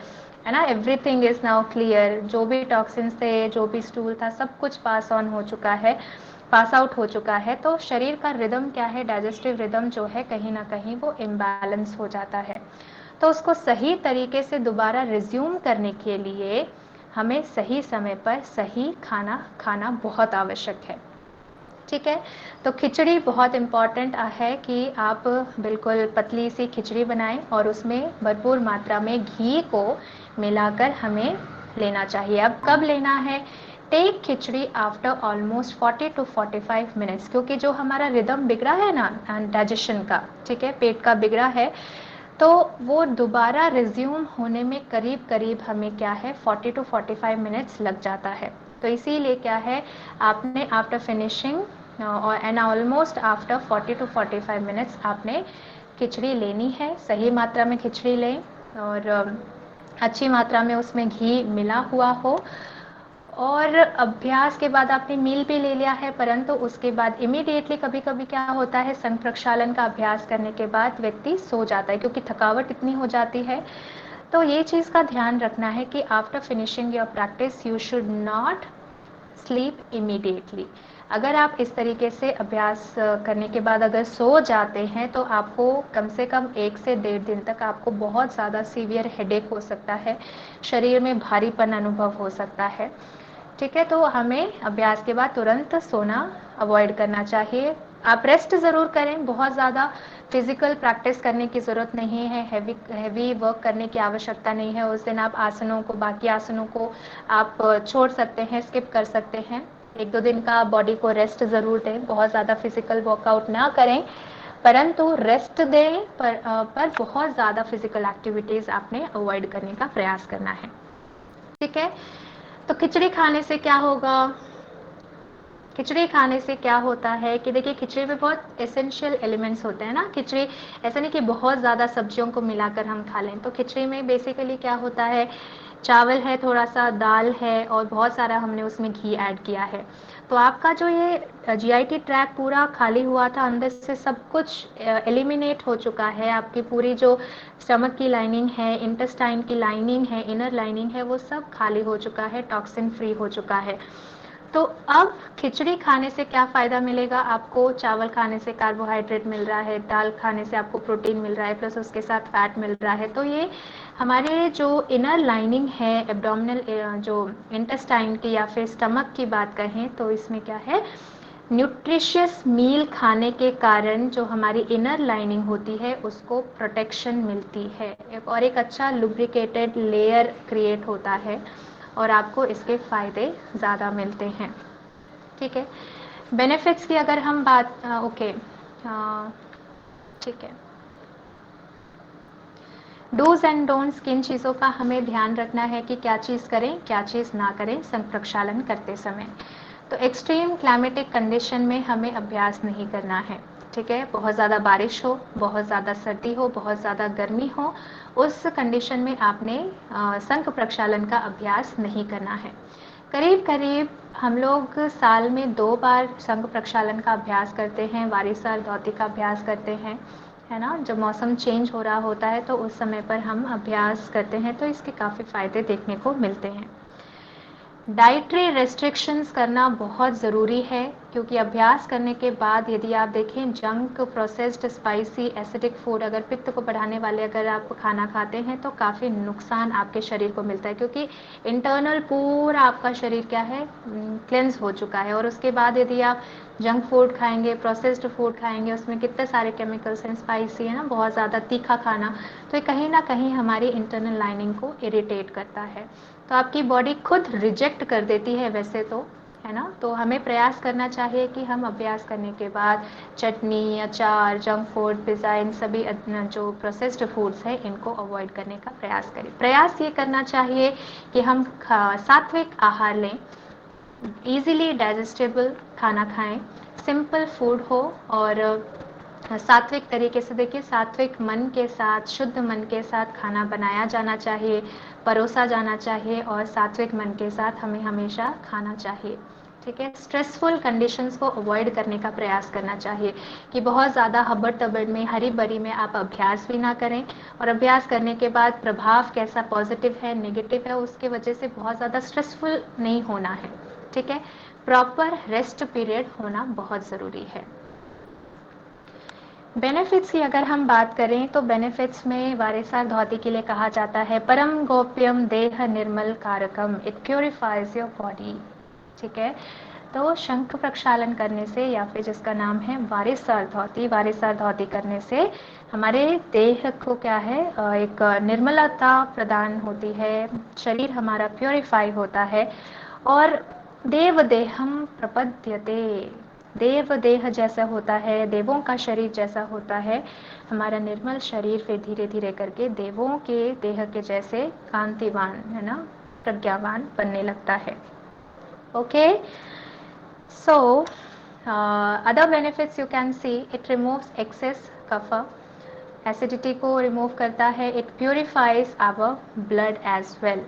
ना। एवरीथिंग इज़ नाउ क्लियर, जो भी टॉक्सिन्स थे, जो भी स्टूल था, सब कुछ पास ऑन हो चुका है, पास आउट हो चुका है। तो शरीर का रिदम क्या है, डाइजेस्टिव रिदम जो है कहीं ना कहीं वो इम्बैलेंस हो जाता है। तो उसको सही तरीके से दोबारा रिज्यूम करने के लिए हमें सही समय पर सही खाना खाना बहुत आवश्यक है। ठीक है, तो खिचड़ी बहुत इम्पॉर्टेंट है कि आप बिल्कुल पतली सी खिचड़ी बनाएं और उसमें भरपूर मात्रा में घी को मिलाकर हमें लेना चाहिए। अब कब लेना है, take khichdi after almost 40 to 45 minutes, क्योंकि जो हमारा रिदम बिगड़ा है ना डाइजेशन का, ठीक है, पेट का बिगड़ा है, तो वो दोबारा रिज्यूम होने में करीब करीब हमें क्या है 40 to 45 मिनट्स लग जाता है। तो इसीलिए क्या है, आपने after finishing and almost after 40 to 45 minutes आपने खिचड़ी लेनी है। सही मात्रा में खिचड़ी लें और अच्छी मात्रा में उसमें घी मिला हुआ हो। और अभ्यास के बाद आपने मील भी ले लिया है, परंतु उसके बाद इमीडिएटली कभी कभी क्या होता है, संघ प्रक्षालन का अभ्यास करने के बाद व्यक्ति सो जाता है क्योंकि थकावट इतनी हो जाती है। तो ये चीज़ का ध्यान रखना है कि after finishing your practice you should not sleep immediately. अगर आप इस तरीके से अभ्यास करने के बाद अगर सो जाते हैं तो आपको कम से कम 1 से 1.5 दिन तक आपको बहुत ज़्यादा सीवियर हेडेक हो सकता है, शरीर में भारीपन अनुभव हो सकता है। ठीक है, तो हमें अभ्यास के बाद तुरंत सोना अवॉइड करना चाहिए। आप रेस्ट ज़रूर करें, बहुत ज़्यादा फिजिकल प्रैक्टिस करने की ज़रूरत नहीं है, हैवी वर्क करने की आवश्यकता नहीं है। उस दिन आप आसनों को, बाकी आसनों को आप छोड़ सकते हैं, स्किप कर सकते हैं। 1-2 दिन का बॉडी को रेस्ट ज़रूर दें, बहुत ज़्यादा फिजिकल वर्कआउट ना करें, परंतु रेस्ट दें, पर बहुत ज़्यादा फिजिकल एक्टिविटीज़ आपने अवॉइड करने का प्रयास करना है। ठीक है, तो खिचड़ी खाने से क्या होगा? खिचड़ी खाने से क्या होता है कि देखिए, खिचड़ी में बहुत एसेंशियल एलिमेंट्स होते हैं ना। खिचड़ी ऐसा नहीं कि बहुत ज़्यादा सब्जियों को मिलाकर हम खा लें। तो खिचड़ी में बेसिकली क्या होता है, चावल है, थोड़ा सा दाल है और बहुत सारा हमने उसमें घी ऐड किया है। तो आपका जो ये जीआईटी ट्रैक पूरा खाली हुआ था, अंदर से सब कुछ एलिमिनेट हो चुका है। आपकी पूरी जो स्टमक की लाइनिंग है, इंटेस्टाइन की लाइनिंग है, इनर लाइनिंग है, वो सब खाली हो चुका है, टॉक्सिन फ्री हो चुका है। तो अब खिचड़ी खाने से क्या फ़ायदा मिलेगा आपको? चावल खाने से कार्बोहाइड्रेट मिल रहा है, दाल खाने से आपको प्रोटीन मिल रहा है, प्लस उसके साथ फैट मिल रहा है। तो ये हमारे जो इनर लाइनिंग है, एब्डोमिनल जो इंटेस्टाइन की या फिर स्टमक की बात कहें, तो इसमें क्या है, न्यूट्रिशियस मील खाने के कारण जो हमारी इनर लाइनिंग होती है उसको प्रोटेक्शन मिलती है, और एक अच्छा लुब्रिकेटेड लेयर क्रिएट होता है और आपको इसके फ़ायदे ज़्यादा मिलते हैं। ठीक है, बेनिफिट्स की अगर हम बात ओके, ठीक है, डूज एंड डोंट्स, किन चीज़ों का हमें ध्यान रखना है कि क्या चीज़ करें, क्या चीज़ ना करें संघ प्रक्षालन करते समय। तो एक्सट्रीम क्लाइमेटिक कंडीशन में हमें अभ्यास नहीं करना है। ठीक है, बहुत ज़्यादा बारिश हो, बहुत ज़्यादा सर्दी हो, बहुत ज़्यादा गर्मी हो, उस कंडीशन में आपने संघ प्रक्षालन का अभ्यास नहीं करना है। करीब करीब हम लोग साल में 2 बार संघ प्रक्षालन का अभ्यास करते हैं, वारिसार धौती का अभ्यास करते हैं, है ना। जब मौसम चेंज हो रहा होता है तो उस समय पर हम अभ्यास करते हैं, तो इसके काफ़ी फ़ायदे देखने को मिलते हैं। डाइटरी रेस्ट्रिक्शंस करना बहुत ज़रूरी है, क्योंकि अभ्यास करने के बाद यदि आप देखें, junk, processed, spicy, acidic food, अगर पित्त को बढ़ाने वाले अगर आप खाना खाते हैं तो काफ़ी नुकसान आपके शरीर को मिलता है, क्योंकि इंटरनल पूरा आपका शरीर क्या है, क्लेंस हो चुका है। और उसके बाद यदि आप जंक फूड खाएंगे, प्रोसेस्ड फूड खाएंगे, उसमें कितने सारे केमिकल्स हैं, स्पाइसी है ना, बहुत ज़्यादा तीखा खाना, तो ये कहीं ना कहीं हमारी इंटरनल लाइनिंग को इरिटेट करता है। तो आपकी बॉडी खुद रिजेक्ट कर देती है वैसे तो, है ना। तो हमें प्रयास करना चाहिए कि हम अभ्यास करने के बाद चटनी, अचार, जंक फूड, पिज़्ज़ा, इन सभी जो प्रोसेस्ड फूड्स हैं इनको अवॉइड करने का प्रयास करें। प्रयास ये करना चाहिए कि हम सात्विक आहार लें, इजीली डाइजेस्टेबल खाना खाएं, सिंपल फूड हो, और सात्विक तरीके से, देखिए, सात्विक मन के साथ, शुद्ध मन के साथ खाना बनाया जाना चाहिए, परोसा जाना चाहिए, और सात्विक मन के साथ हमें हमेशा खाना चाहिए। ठीक है, स्ट्रेसफुल कंडीशंस को अवॉइड करने का प्रयास करना चाहिए, कि बहुत ज़्यादा हबड़ तबड़ में, हरी बरी में आप अभ्यास भी ना करें, और अभ्यास करने के बाद प्रभाव कैसा पॉजिटिव है, नेगेटिव है, उसके वजह से बहुत ज़्यादा स्ट्रेसफुल नहीं होना है। ठीक है, प्रॉपर रेस्ट पीरियड होना बहुत ज़रूरी है। बेनिफिट्स की अगर हम बात करें तो बेनिफिट्स में वारिसार धौती के लिए कहा जाता है, परम गोप्यम देह निर्मल कारकम, इट प्योरिफाइज योर बॉडी। ठीक है, तो शंख प्रक्षालन करने से, या फिर जिसका नाम है वारिसार धौती करने से हमारे देह को क्या है, एक निर्मलता प्रदान होती है, शरीर हमारा प्योरीफाई होता है, और देव देहम प्रपद्यते, देव देह जैसा होता है, देवों का शरीर जैसा होता है हमारा निर्मल शरीर, फिर धीरे धीरे करके देवों के देह के जैसे कांतिवान, है ना, प्रज्ञावान बनने लगता है। Okay, so other benefits you can see, it removes excess kapha, acidity को रिमूव करता है, it purifies our blood as well,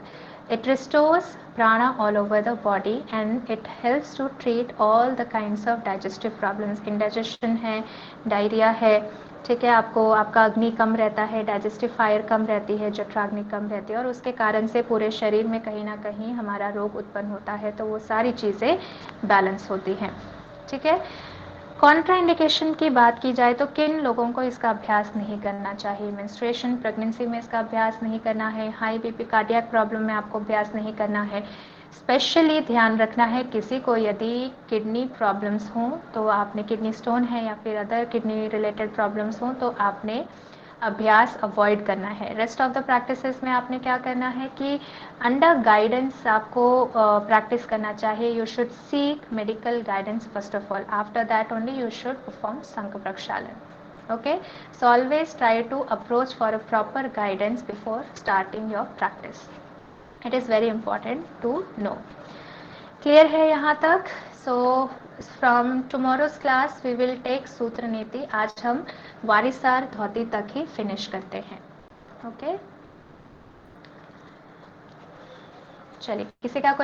it restores prana all over the body and it helps to treat all the kinds of digestive problems, indigestion है, diarrhoea है। ठीक है, आपको आपका अग्नि कम रहता है, डाइजेस्टिव फायर कम रहती है, जठराग्नि कम रहती है, और उसके कारण से पूरे शरीर में कहीं ना कहीं हमारा रोग उत्पन्न होता है, तो वो सारी चीज़ें बैलेंस होती हैं। ठीक है। कॉन्ट्राइंडिकेशन की बात की जाए तो किन लोगों को इसका अभ्यास नहीं करना चाहिए? मेंस्ट्रुएशन, प्रेगनेंसी में इसका अभ्यास नहीं करना है, हाई बीपी, कार्डियक प्रॉब्लम में आपको अभ्यास नहीं करना है। स्पेशली ध्यान रखना है किसी को यदि किडनी प्रॉब्लम्स हों तो आपने, किडनी स्टोन है या फिर अदर किडनी रिलेटेड प्रॉब्लम्स हों तो आपने अभ्यास अवॉइड करना है। रेस्ट ऑफ द प्रैक्टिसेस में आपने क्या करना है कि अंडर गाइडेंस आपको प्रैक्टिस करना चाहिए। You should seek medical guidance first of all, after that only you should perform Sanka Prakshalan. Okay, so always try to approach for a proper guidance before starting your practice. It is very important to know. Clear है यहाँ तक? So from tomorrow's class we will take सूत्र नीति. आज हम वारिसार धोती तक ही finish करते हैं. Okay? चलिए, किसी का कोई